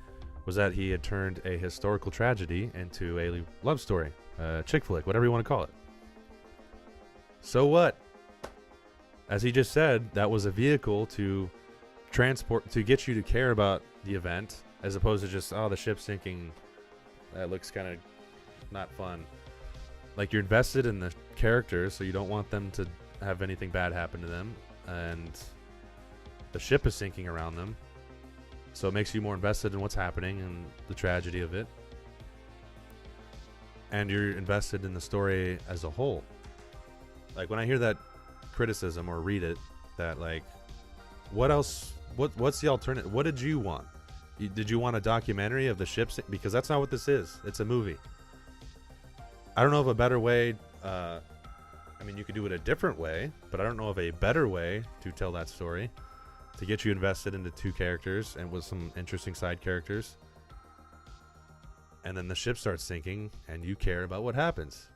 was that he had turned a historical tragedy into a love story, chick flick, whatever you want to call it. So what? As he just said, that was a vehicle to get you to care about the event, as opposed to just, the ship's sinking. That looks kind of not fun. Like, you're invested in the characters, so you don't want them to have anything bad happen to them, and the ship is sinking around them, so it makes you more invested in what's happening and the tragedy of it, and you're invested in the story as a whole. Like, when I hear that criticism or read it, that, like, what else, what's the alternative? What did you want? Did you want a documentary of the ship? Because that's not what this is. It's a movie. I don't know of a better way. You could do it a different way, but I don't know of a better way to tell that story, to get you invested into two characters and with some interesting side characters. And then the ship starts sinking and you care about what happens.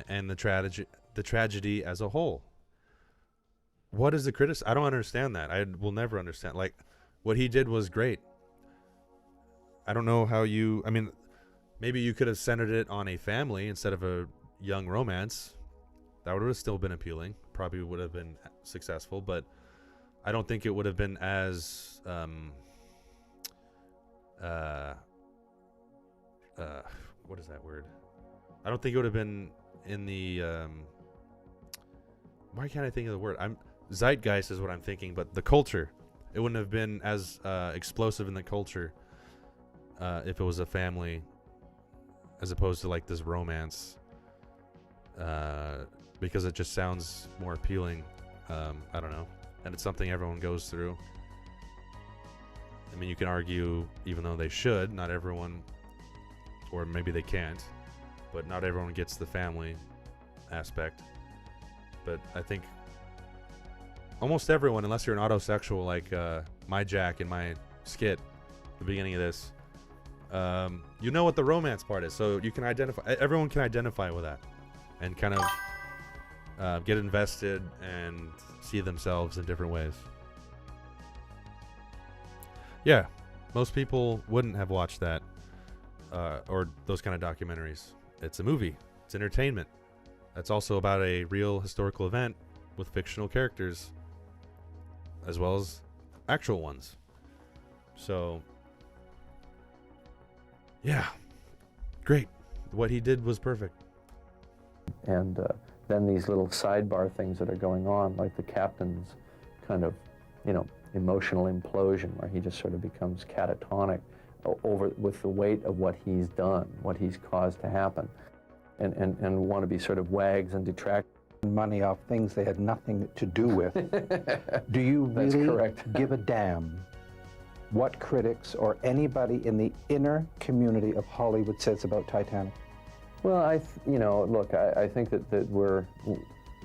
And the tragedy as a whole. What is the criticism? I don't understand that. I will never understand. Like, what he did was great. I don't know how you, maybe you could have centered it on a family instead of a young romance. That would have still been appealing. Probably would have been successful, but I don't think it would have been as what is that word? I don't think it would have been in the why can't I think of the word? zeitgeist is what I'm thinking, but the culture. It wouldn't have been as explosive in the culture if it was a family as opposed to like this romance, because it just sounds more appealing. I don't know. And it's something everyone goes through. I mean, you can argue, even though they should, not everyone, or maybe they can't, but not everyone gets the family aspect. But I think almost everyone, unless you're an autosexual like my Jack in my skit, the beginning of this, you know what the romance part is, so you can identify. Everyone can identify with that, and kind of get invested and see themselves in different ways. Yeah, most people wouldn't have watched that or those kind of documentaries. It's a movie. It's entertainment. That's also about a real historical event with fictional characters as well as actual ones. So, yeah, great. What he did was perfect. And then these little sidebar things that are going on, like the captain's kind of, emotional implosion, where he just sort of becomes catatonic over with the weight of what he's done, what he's caused to happen, and want to be sort of wags and detract money off things they had nothing to do with. Do you That's really correct. give a damn what critics or anybody in the inner community of Hollywood says about Titanic? Well, look, I think that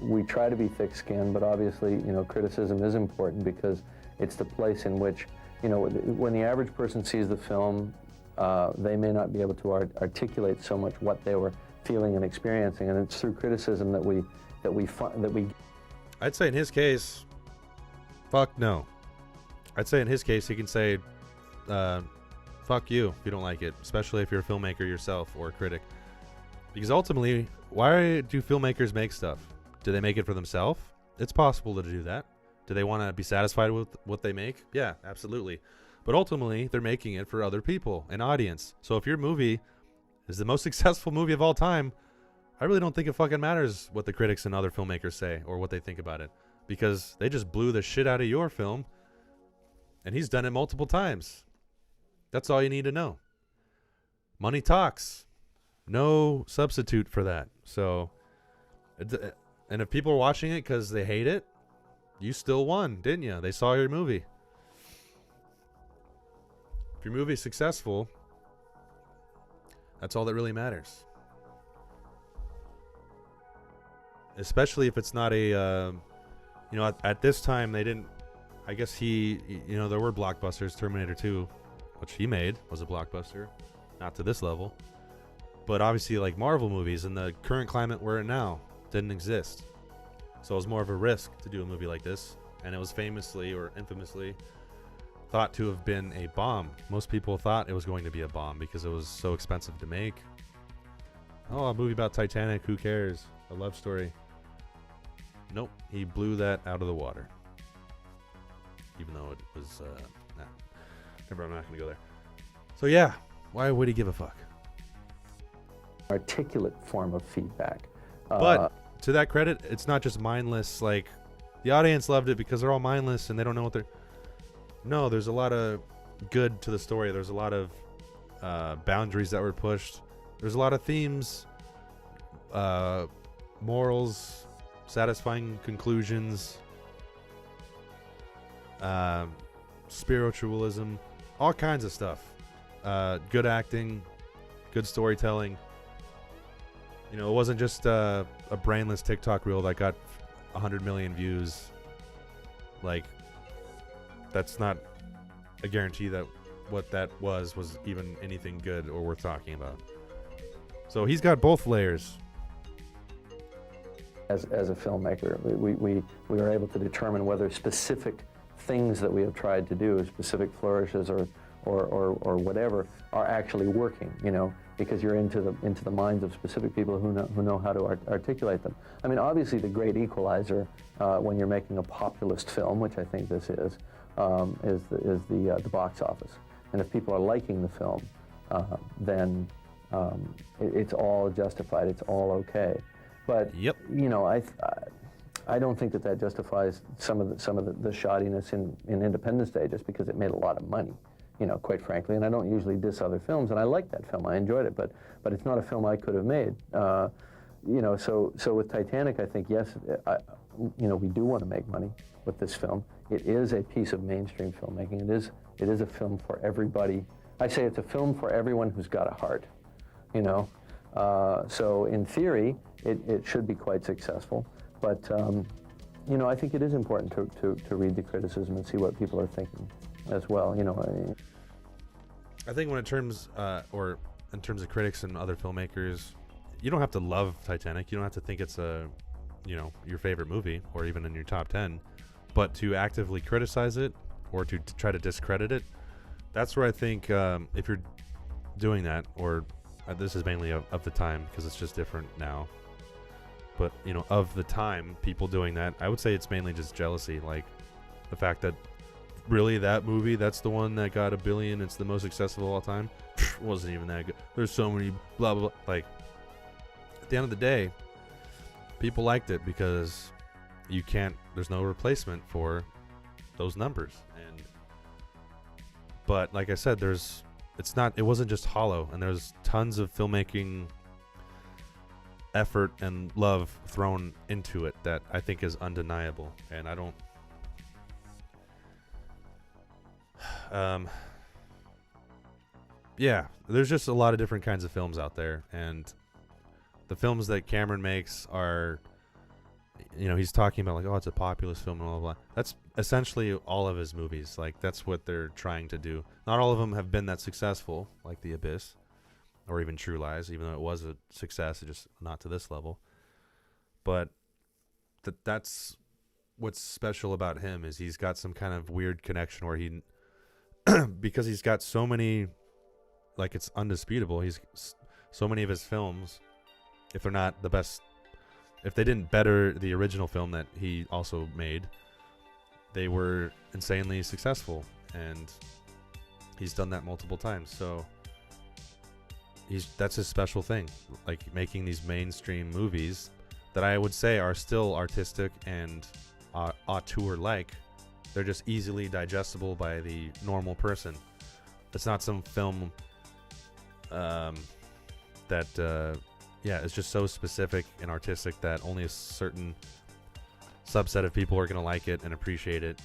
we try to be thick-skinned, but obviously, criticism is important because it's the place in which, when the average person sees the film, they may not be able to articulate so much what they were feeling and experiencing, and it's through criticism that we. I'd say in his case, fuck no. I'd say in his case, he can say, fuck you if you don't like it, especially if you're a filmmaker yourself or a critic. Because ultimately, why do filmmakers make stuff? Do they make it for themselves? It's possible to do that. Do they want to be satisfied with what they make? Yeah, absolutely. But ultimately, they're making it for other people, an audience. So if your movie is the most successful movie of all time, I really don't think it fucking matters what the critics and other filmmakers say or what they think about it, because they just blew the shit out of your film, and he's done it multiple times. That's all you need to know. Money talks. No substitute for that. So, and if people are watching it because they hate it, you still won, didn't you? They saw your movie. If your movie is successful, that's all that really matters. Especially if it's not a, at this time they didn't, I guess there were blockbusters. Terminator 2, which he made, was a blockbuster. Not to this level. But obviously, like Marvel movies in the current climate we're in now, didn't exist. So it was more of a risk to do a movie like this. And it was famously or infamously thought to have been a bomb. Most people thought it was going to be a bomb because it was so expensive to make. Oh, a movie about Titanic, who cares? A love story. Nope, he blew that out of the water. Even though it was, never, I'm not going to go there. So yeah, why would he give a fuck? Articulate form of feedback. But to that credit, it's not just mindless, like the audience loved it because they're all mindless and they don't know what they're... No, there's a lot of good to the story. There's a lot of boundaries that were pushed. There's a lot of themes, morals, satisfying conclusions, spiritualism, all kinds of stuff. Good acting, good storytelling. It wasn't just a brainless TikTok reel that got 100 million views. Like, that's not a guarantee that what that was even anything good or worth talking about. So he's got both layers. As a filmmaker, we are able to determine whether specific things that we have tried to do, specific flourishes or whatever, are actually working. Because you're into the minds of specific people who know how to articulate them. I mean, obviously, the great equalizer when you're making a populist film, which I think this is the box office. And if people are liking the film, then it's all justified. It's all okay. But yep. I don't think that justifies some of the shoddiness in Independence Day, just because it made a lot of money, you know, quite frankly. And I don't usually diss other films, and I like that film. I enjoyed it, but it's not a film I could have made. You know, so with Titanic, I think, yes, you know, we do want to make money with this film. It is a piece of mainstream filmmaking. It is a film for everybody. I say it's a film for everyone who's got a heart, you know. So in theory, it should be quite successful. But, you know, I think it is important to read the criticism and see what people are thinking as well, you know. I think when in terms of critics and other filmmakers, you don't have to love Titanic. You don't have to think it's you know, your favorite movie or even in your top 10. But to actively criticize it or to try to discredit it, that's where I think if you're doing that, or this is mainly of the time because it's just different now. But, you know, of the time, people doing that, I would say it's mainly just jealousy. Like, the fact that, really, that movie, that's the one that got $1 billion, it's the most successful of all time? Wasn't even that good. There's so many blah, blah, blah. Like, at the end of the day, people liked it because there's no replacement for those numbers. But, like I said, it wasn't just hollow, and there's tons of filmmaking effort and love thrown into it that I think is undeniable. And I don't yeah, there's just a lot of different kinds of films out there, and the films that Cameron makes are, you know, he's talking about like, oh, it's a populist film and blah, blah, blah. That's essentially all of his movies. Like, that's what they're trying to do. Not all of them have been that successful, like The Abyss or even True Lies, even though it was a success, it just not to this level. But that's what's special about him, is he's got some kind of weird connection where he, because he's got so many, like, it's undisputable, he's so many of his films, if they're not the best, if they didn't better the original film that he also made, they were insanely successful, and he's done that multiple times. So that's his special thing, like making these mainstream movies that I would say are still artistic and auteur-like. They're just easily digestible by the normal person. It's not some film that it's just so specific and artistic that only a certain subset of people are going to like it and appreciate it.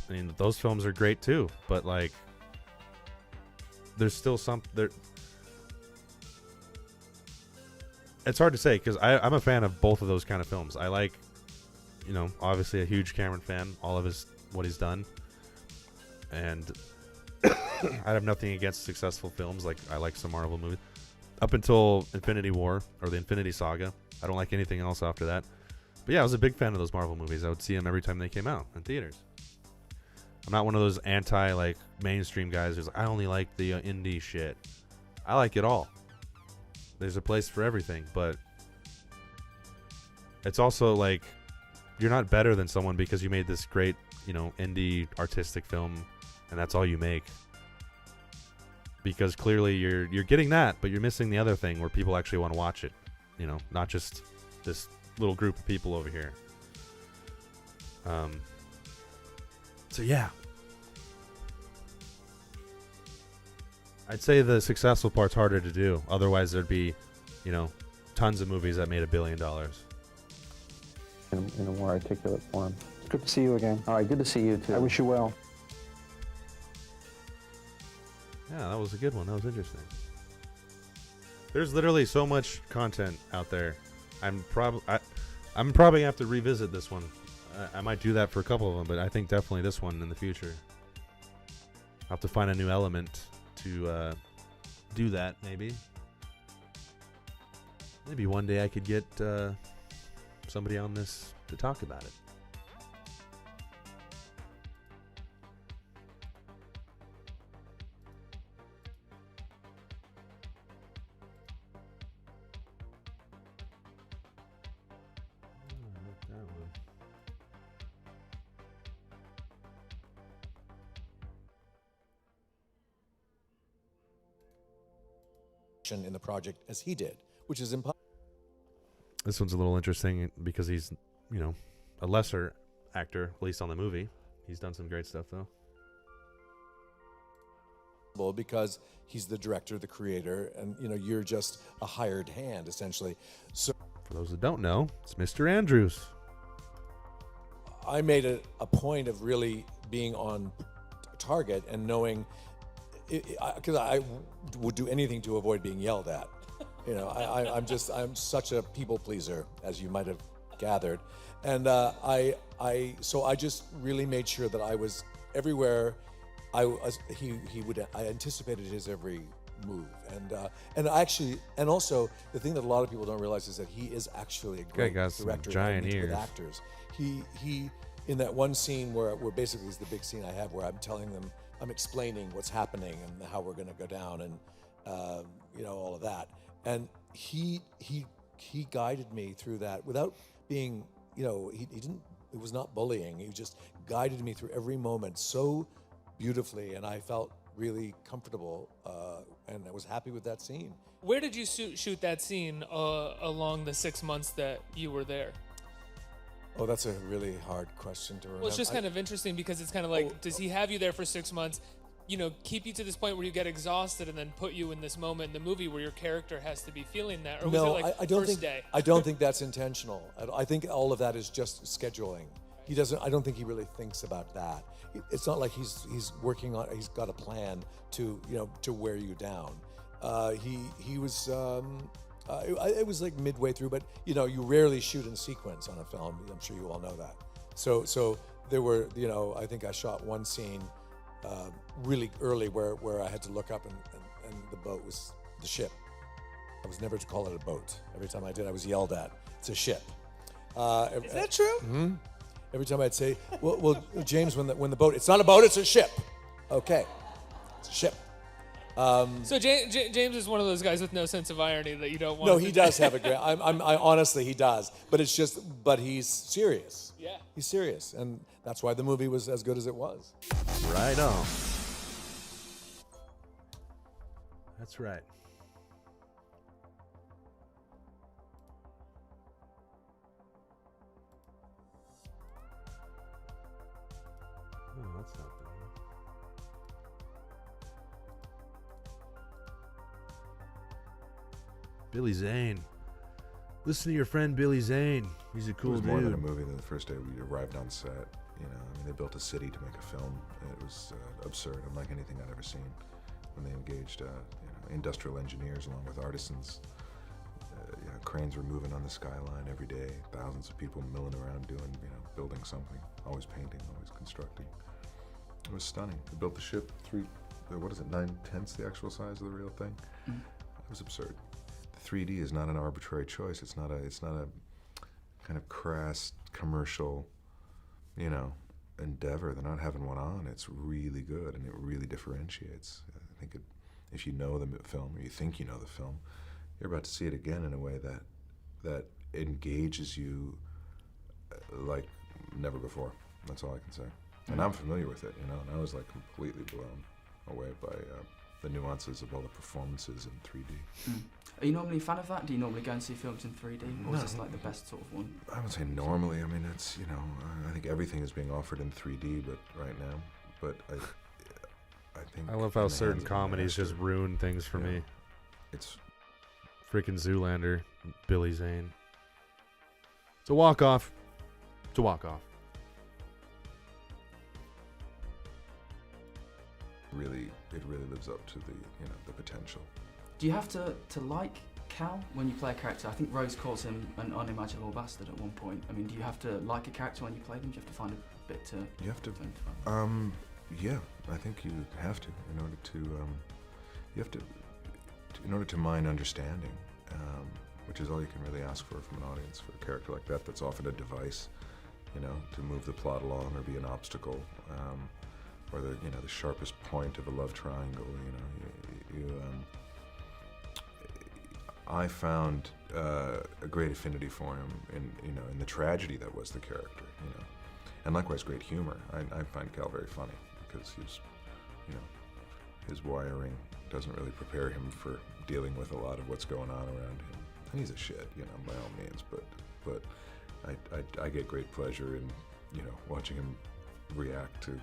I mean, those films are great too, but like, there's still it's hard to say, because I'm a fan of both of those kind of films. I like, you know, obviously a huge Cameron fan, all of what he's done, and I have nothing against successful films. Like, I like some Marvel movies up until Infinity War or the Infinity Saga. I don't like anything else after that. But yeah, I was a big fan of those Marvel movies. I would see them every time they came out in theaters. I'm not one of those like mainstream guys who's like, I only like the indie shit. I like it all. There's a place for everything, but it's also like, you're not better than someone because you made this great, you know, indie artistic film and that's all you make. Because clearly you're getting that, but you're missing the other thing where people actually want to watch it. You know, not just this little group of people over here. So yeah. I'd say the successful part's harder to do. Otherwise, there'd be, you know, tons of movies that made $1 billion. In a more articulate form. It's good to see you again. All right, good to see you too. I wish you well. Yeah, that was a good one. That was interesting. There's literally so much content out there. I'm probably gonna have to revisit this one. I might do that for a couple of them, but I think definitely this one in the future. I'll have to find a new element to do that, maybe. Maybe one day I could get somebody on this to talk about it. In the project as he did, which is impossible. This one's a little interesting because he's a lesser actor, at least on the movie. He's done some great stuff though. Because he's the director, the creator, and you're just a hired hand essentially. So for those that don't know, it's Mr. Andrews. I made a point of really being on target and knowing, because I would do anything to avoid being yelled at. I'm such a people pleaser, as you might have gathered, and I just really made sure that I was everywhere. I anticipated his every move, and also the thing that a lot of people don't realize is that he is actually a great director. Giant ears. With actors. He in that one scene where basically is the big scene I have where I'm telling them, I'm explaining what's happening and how we're going to go down and all of that, and he guided me through that without being he didn't. It was not bullying. He just guided me through every moment so beautifully, and I felt really comfortable, and I was happy with that scene. Where did you shoot that scene along the 6 months that you were there? Oh, that's a really hard question to remember. Well, it's just kind of interesting because it's kind of like, does he have you there for 6 months, keep you to this point where you get exhausted and then put you in this moment in the movie where your character has to be feeling that? Or was it like I don't first think, day? I don't think that's intentional. I think all of that is just scheduling. I don't think he really thinks about that. It's not like he's working on. He's got a plan to wear you down. He was. It was like midway through, but you rarely shoot in sequence on a film. I'm sure you all know that. So there were I think I shot one scene really early where I had to look up and the boat was the ship. I was never to call it a boat. Every time I did, I was yelled at. It's a ship. Is that true? Mm-hmm. Every time I'd say, well, James, when the boat, it's not a boat, it's a ship. Okay, it's a ship. So James is one of those guys with no sense of irony that you don't want. No, he does have a great. I honestly, he does. But he's serious. Yeah, he's serious, and that's why the movie was as good as it was. Right on. That's right. Oh, that's not bad. Billy Zane. Listen to your friend Billy Zane. He's a cool dude. It was more than a movie than the first day we arrived on set. They built a city to make a film. It was absurd, unlike anything I'd ever seen. When they engaged industrial engineers along with artisans. Cranes were moving on the skyline every day. Thousands of people milling around doing, building something. Always painting, always constructing. It was stunning. They built the ship 9/10 the actual size of the real thing. Mm. It was absurd. The 3D is not an arbitrary choice. It's not a kind of crass commercial, endeavor. They're not having one on. It's really good, and it really differentiates. I think if you know the film, or you think you know the film, you're about to see it again in a way that engages you like never before. That's all I can say. And I'm familiar with it, and I was like completely blown away by the nuances of all the performances in 3D. Mm. Are you normally a fan of that? Do you normally go and see films in 3D, or is this like the best sort of one? I would say normally. I mean, it's I think everything is being offered in 3D, but right now, but I think I love how certain comedies just ruin things for me. It's freaking Zoolander, Billy Zane. It's a walk-off. It's a walk-off. It really lives up to the potential. Do you have to like Cal when you play a character? I think Rose calls him an unimaginable bastard at one point. I mean, do you have to like a character when you play them? Do you have to find a bit to... You have to... yeah, I think you have to in order to mine understanding, which is all you can really ask for from an audience for a character like that. That's often a device, to move the plot along or be an obstacle, or the sharpest point of a love triangle. I found a great affinity for him in the tragedy that was the character, and likewise great humor. I find Cal very funny because his wiring doesn't really prepare him for dealing with a lot of what's going on around him. And he's a shit, by all means, but I get great pleasure in, you know, watching him react to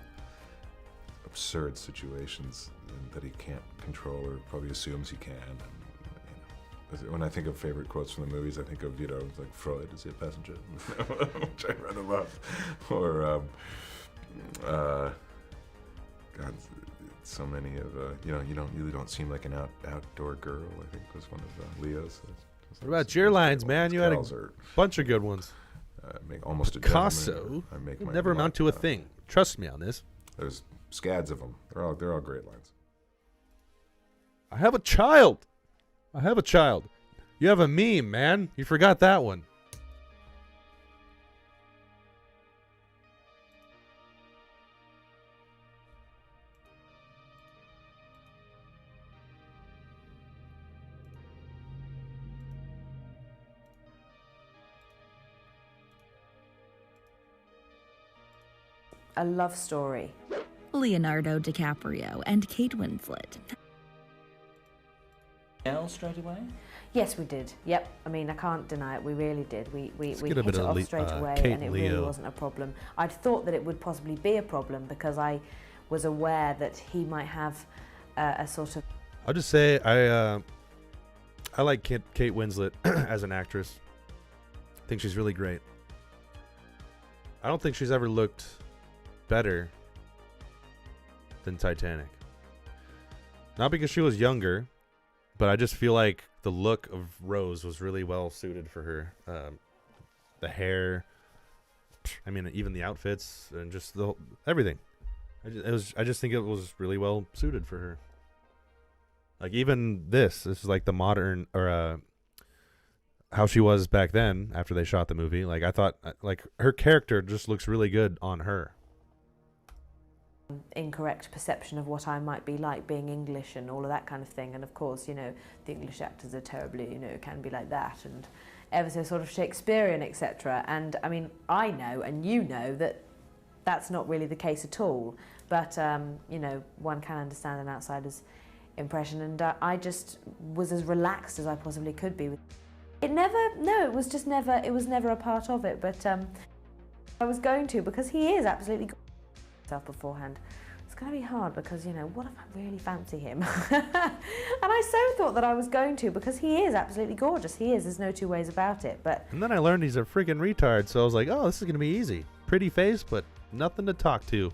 absurd situations that he can't control or probably assumes he can. And, you know, when I think of favorite quotes from the movies, I think of, you know, like Freud, is he a passenger? Which I rather love. Or, God, so many of, you know, you don't seem like an outdoor girl, I think was one of Leo's. What about your lines, man? You had a bunch of good ones. Make almost a Picasso gentleman. I make will my never amount to a thing. Trust me on this. There's scads of them. They're all great lines. I have a child. I have a child. You have a meme, man. You forgot that one. A love story. Leonardo DiCaprio and Kate Winslet. Straight away? Yes, we did. Yep. I mean, I can't deny it. We really did. We get a hit bit it of off straight away, Kate and it and really Leo. wasn't a problem. I'd thought that it would possibly be a problem because I was aware that he might have a sort of. I'll just say I like Kate Winslet as an actress. I think she's really great. I don't think she's ever looked better than Titanic. Not because she was younger, but I just feel like the look of Rose was really well suited for her. The hair, I mean, even the outfits and just everything. I just think it was really well suited for her. Like even this is like the modern or how she was back then after they shot the movie. Like I thought, like her character just looks really good on her. Incorrect perception of what I might be like being English and all of that kind of thing. And of course, you know, the English actors are terribly, you know, can be like that and ever so sort of Shakespearean, etc. And I mean, I know and you know that that's not really the case at all. But, you know, one can understand an outsider's impression. And I just was as relaxed as I possibly could be. It was never a part of it. But I was going to, because he is absolutely beforehand. It's going to be hard because, you know, what if I really fancy him? And I so thought that I was going to because he is absolutely gorgeous. He is. There's no two ways about it. But And then I learned he's a freaking retard, so I was like, oh, this is going to be easy. Pretty face, but nothing to talk to.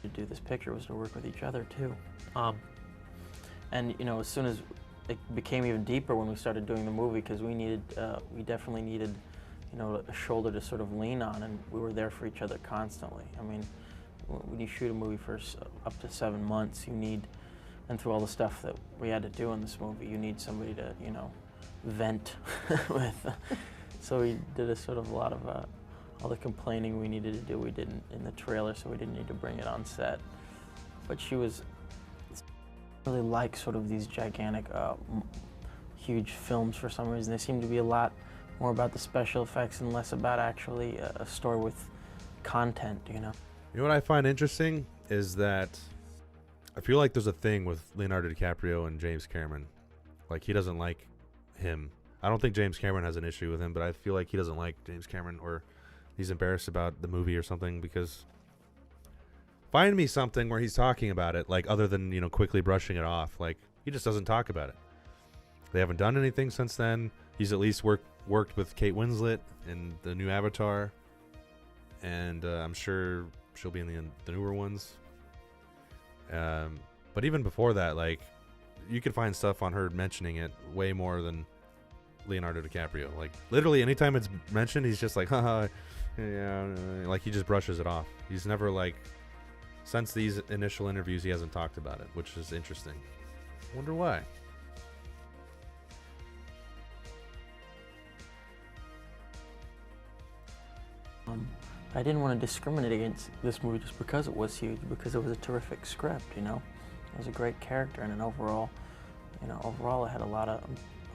To do this picture was to work with each other too. And, you know, as soon as it became even deeper when we started doing the movie, because we definitely needed, you know, a shoulder to sort of lean on, and we were there for each other constantly. I mean, when you shoot a movie for up to 7 months, you need, and through all the stuff that we had to do in this movie, you need somebody to, you know, vent with. So we did a sort of a lot of all the complaining we needed to do, we did in the trailer, so we didn't need to bring it on set. But she was really like sort of these gigantic, huge films for some reason. They seem to be a lot more about the special effects and less about actually a story with content, you know? You know what I find interesting is that I feel like there's a thing with Leonardo DiCaprio and James Cameron. Like, he doesn't like him. I don't think James Cameron has an issue with him, but I feel like he doesn't like James Cameron, or he's embarrassed about the movie or something, because find me something where he's talking about it, like, other than, you know, quickly brushing it off. Like, he just doesn't talk about it. They haven't done anything since then. He's at least worked with Kate Winslet in the new Avatar, and I'm sure she'll be in the newer ones. But even before that, like, you could find stuff on her mentioning it way more than Leonardo DiCaprio. Like, literally anytime it's mentioned, he's just like, haha, yeah, like, he just brushes it off. He's never, like, since these initial interviews, he hasn't talked about it, which is interesting. Wonder why. I didn't want to discriminate against this movie just because it was huge, because it was a terrific script, you know? It was a great character, and overall, it had a lot of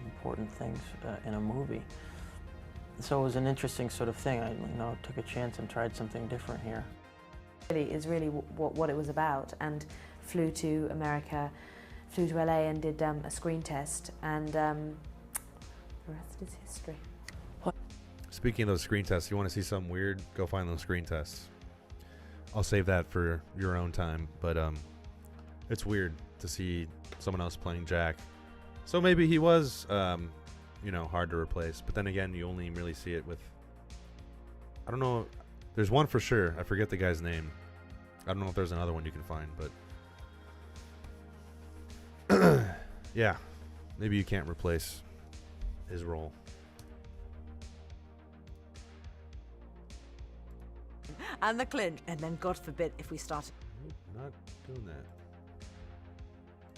important things in a movie. So it was an interesting sort of thing. I, took a chance and tried something different here. Is really what it was about, and flew to America, flew to LA and did a screen test, and The rest is history. Speaking of those screen tests, if you want to see something weird, go find those screen tests. I'll save that for your own time, but it's weird to see someone else playing Jack. So maybe he was, hard to replace. But then again, you only really see it with, I don't know, there's one for sure. I forget the guy's name. I don't know if there's another one you can find, but yeah, maybe you can't replace his role. And the clinch, and then God forbid if we started. Not doing that.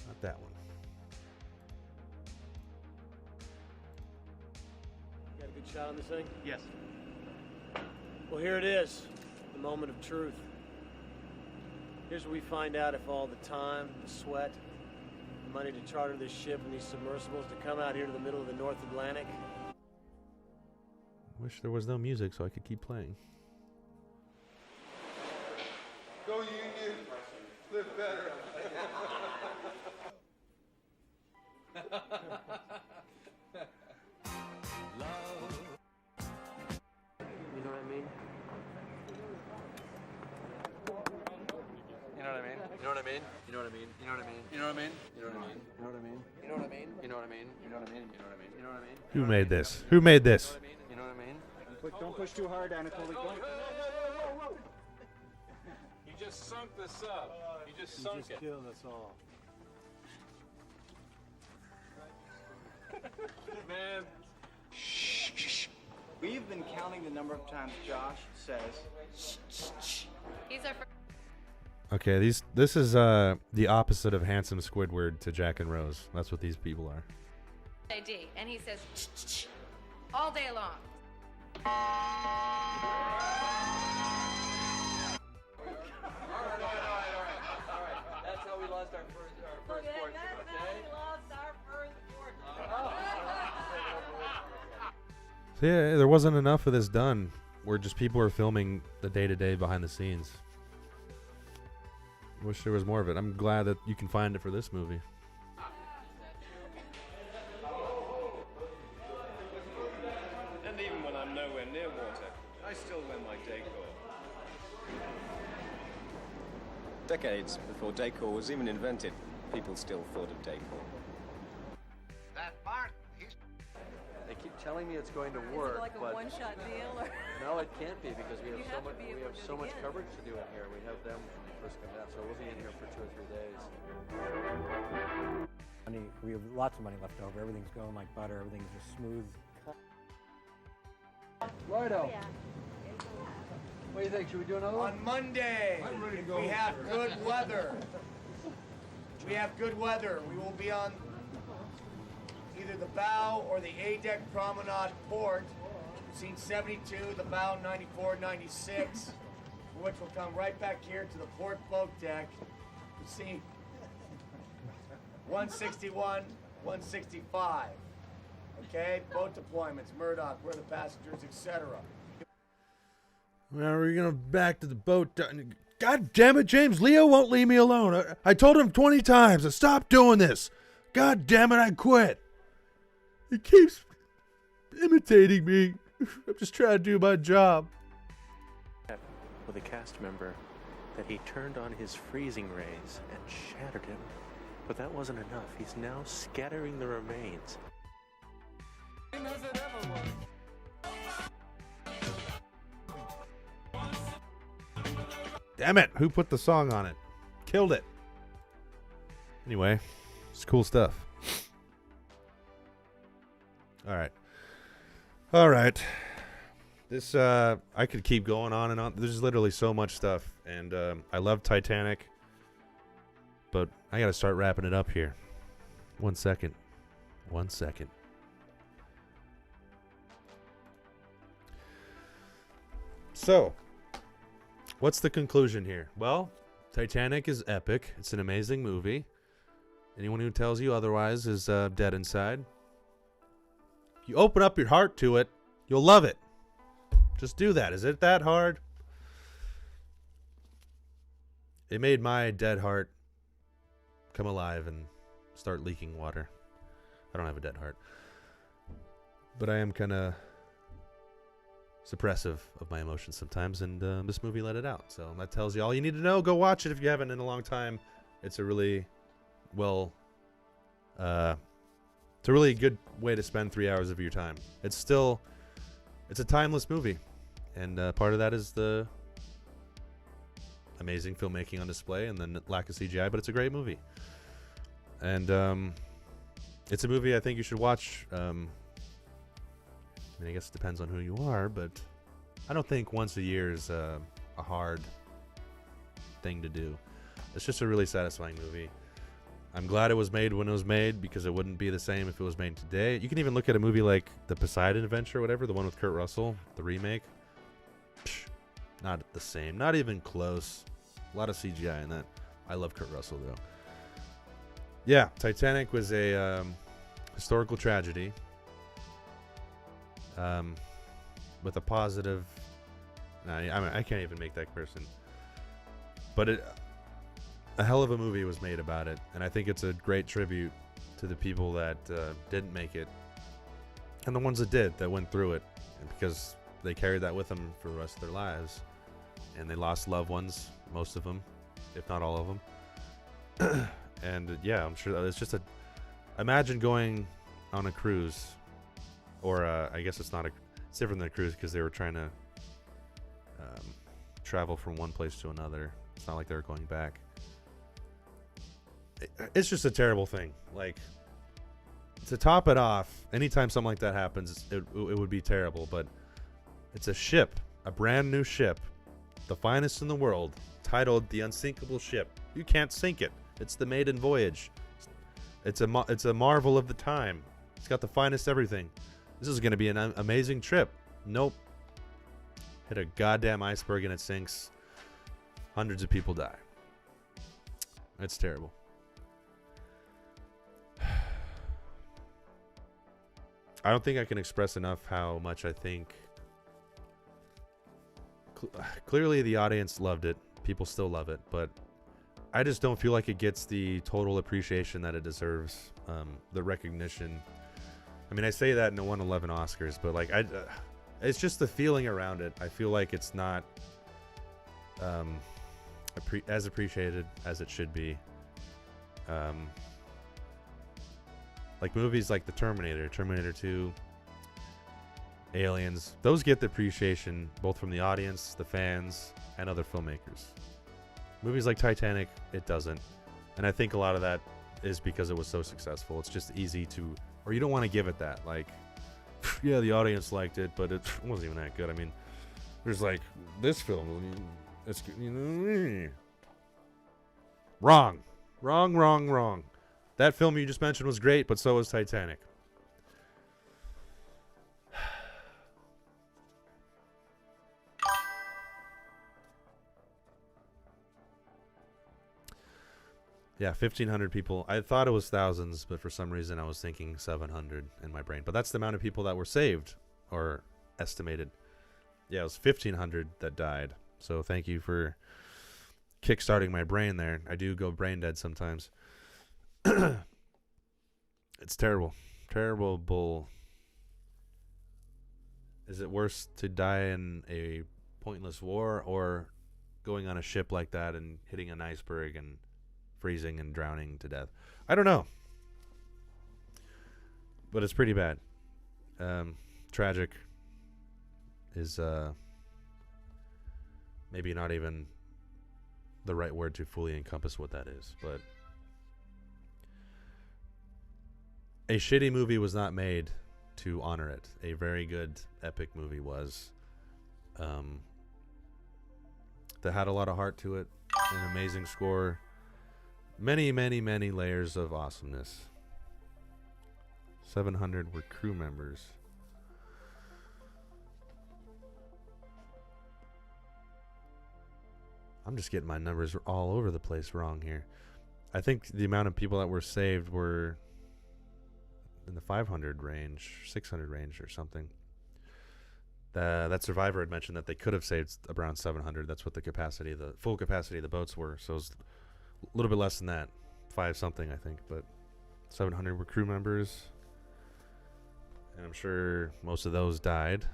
Not that one. Got a good shot on this thing? Yes. Well, here it is, the moment of truth. Here's where we find out if all the time, the sweat, the money to charter this ship and these submersibles to come out here to the middle of the North Atlantic. Wish there was no music so I could keep playing. Go Union, live better. You know what I mean? You know what I mean? You know what I mean? You know what I mean? You know what I mean? You know what I mean? You know what I mean? You know what I mean? You know what I mean? You know what I mean? You know what I mean? You know what I mean? You know what I mean? Who made this? Who made this? You know what I mean? Don't push too hard, Anatoly. You just sunk this up. You just sunk it. Killed us all. Man. We've been counting the number of times Josh says, shh. He's our first. Okay, this is the opposite of handsome Squidward to Jack and Rose. That's what these people are. ID, and he says shh all day long. All right. That's how we lost our first fortune, So yeah, there wasn't enough of this done. Where just people were filming the day-to-day behind the scenes. Wish there was more of it. I'm glad that you can find it for this movie. And even when I'm nowhere near water, I still win my decor. Decades before decor was even invented, people still thought of decor. That part, they keep telling me it's going to Is work, it like a but one-shot deal, or? no, it can't be because we You have have to be able to so do it much again. coverage to do in here. We have them when they first come out, so we'll be in here for 2 or 3 days. We have lots of money left over. Everything's going like butter. Everything's just smooth. Leonardo, what do you think? Should we do another one? On Monday, I'm ready to go. we have good weather. We have good weather. We will be on either the bow or the A-deck promenade port. Scene 72, the bow 94, 96, which will come right back here to the port boat deck. Scene 161, 165. Okay, boat deployments, Murdoch, where the passengers, etc. Now we're gonna back to the boat. God damn it, James Leo won't leave me alone. I told him 20 times to stop doing this. God damn it, I quit. He keeps imitating me. I'm just trying to do my job. With a cast member that he turned on his freezing rays and shattered him. But that wasn't enough. He's now scattering the remains. Damn it, who put the song on it? Killed it. Anyway, it's cool stuff. All right. This, I could keep going on and on. There's literally so much stuff. And I love Titanic. But I got to start wrapping it up here. 1 second. 1 second. So, what's the conclusion here? Well, Titanic is epic. It's an amazing movie. Anyone who tells you otherwise is dead inside. If you open up your heart to it, you'll love it. Just do that. Is it that hard? It made my dead heart come alive and start leaking water. I don't have a dead heart. but I am kind of suppressive of my emotions sometimes, and this movie let it out. So that tells you all you need to know. Go watch it if you haven't in a long time. It's a really it's a really good way to spend 3 hours of your time. It's a timeless movie, and part of that is the amazing filmmaking on display and the lack of CGI, but it's a great movie. And it's a movie I think you should watch. I guess it depends on who you are, but I don't think once a year is a hard thing to do. It's just a really satisfying movie. I'm glad it was made when it was made, because it wouldn't be the same if it was made today. You can even look at a movie like The Poseidon Adventure or whatever, the one with Kurt Russell, the remake. Not the same. Not even close. A lot of CGI in that. I love Kurt Russell, though. Yeah, Titanic was a historical tragedy with a positive... I can't even make that comparison. But a hell of a movie was made about it, and I think it's a great tribute to the people that didn't make it, and the ones that did, that went through it, and because they carried that with them for the rest of their lives, and they lost loved ones, most of them, if not all of them. And yeah, I'm sure that it's just imagine going on a cruise, or I guess it's different than a cruise, because they were trying to travel from one place to another. It's not like they were going back. It's just a terrible thing. Like, to top it off, anytime something like that happens, it would be terrible. But it's a ship, a brand new ship, the finest in the world, titled The Unsinkable Ship. You can't sink it. It's the maiden voyage. It's a marvel of the time. It's got the finest everything. This is going to be an amazing trip. Nope. Hit a goddamn iceberg and it sinks. Hundreds of people die. It's terrible. I don't think I can express enough how much I think... Clearly the audience loved it. People still love it, but I just don't feel like it gets the total appreciation that it deserves. The recognition. I mean, I say that in the 111 Oscars, but like it's just the feeling around it. I feel like it's not as appreciated as it should be. Like movies like The Terminator, Terminator 2, Aliens, those get the appreciation both from the audience, the fans, and other filmmakers. Movies like Titanic, it doesn't. And I think a lot of that is because it was so successful. It's just easy to, or you don't want to give it that. Like, yeah, the audience liked it, but it wasn't even that good. I mean, there's like this film. It's, wrong. That film you just mentioned was great, but so was Titanic. Yeah, 1,500 people. I thought it was thousands, but for some reason I was thinking 700 in my brain. But that's the amount of people that were saved, or estimated. Yeah, it was 1,500 that died. So thank you for kickstarting my brain there. I do go brain dead sometimes. It's terrible. Terrible bull. Is it worse to die in a pointless war, or going on a ship like that and hitting an iceberg and freezing and drowning to death? I don't know. But it's pretty bad. Tragic is maybe not even the right word to fully encompass what that is, but a shitty movie was not made to honor it. A very good, epic movie was. That had a lot of heart to it, an amazing score, many, many, many layers of awesomeness. 700 were crew members. I'm just getting my numbers all over the place wrong here. I think the amount of people that were saved were in the 500 range, 600 range or something. That survivor had mentioned that they could have saved around 700. That's what the full capacity of the boats were. So it was a little bit less than that. 5 something, I think. But 700 were crew members. and I'm sure most of those died,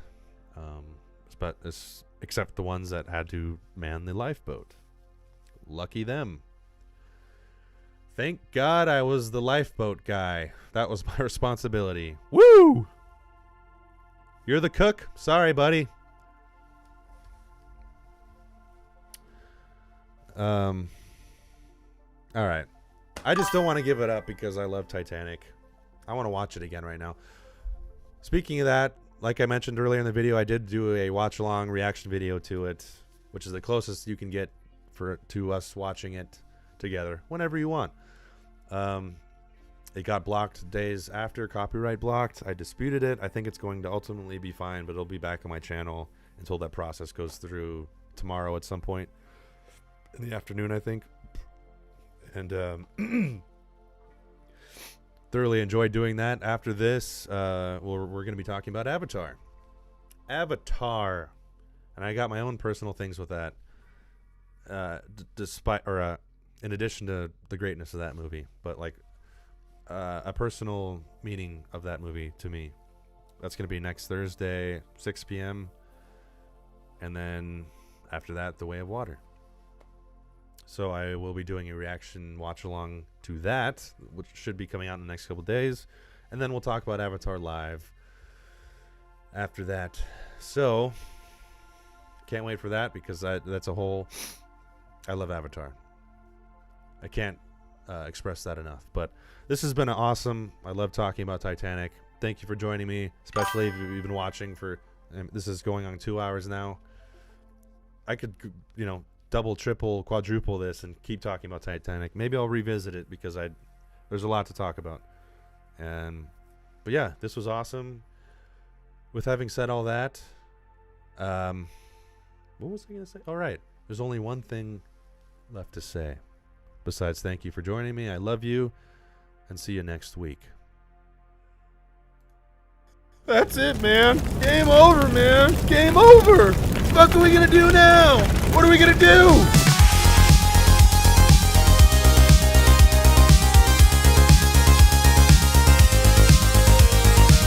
except the ones that had to man the lifeboat. Lucky them. Thank God I was the lifeboat guy. That was my responsibility. Woo! You're the cook? Sorry, buddy. All right. I just don't want to give it up because I love Titanic. I want to watch it again right now. Speaking of that, like I mentioned earlier in the video, I did do a watch-along reaction video to it, which is the closest you can get to us watching it together whenever you want. It got blocked days after, copyright blocked. I disputed it. I think it's going to ultimately be fine, but it'll be back on my channel until that process goes through tomorrow at some point in the afternoon, I think. And thoroughly enjoyed doing that. After this, we're going to be talking about Avatar. And I got my own personal things with that. In addition to the greatness of that movie, but like a personal meaning of that movie to me. That's going to be next Thursday, 6 p.m. And then after that, The Way of Water. So I will be doing a reaction watch along to that, which should be coming out in the next couple days. And then we'll talk about Avatar live after that. So can't wait for that because that's a whole... I love Avatar. I can't express that enough. But this has been awesome. I love talking about Titanic. Thank you for joining me, especially if you've been watching for... this is going on 2 hours now. I could, double, triple, quadruple this and keep talking about Titanic. Maybe I'll revisit it because there's a lot to talk about. But yeah, this was awesome. With having said all that, what was I going to say? All right. There's only one thing left to say. Besides, thank you for joining me. I love you, and see you next week. That's it, man. Game over, man. Game over. What the fuck are we gonna do now? What are we gonna do?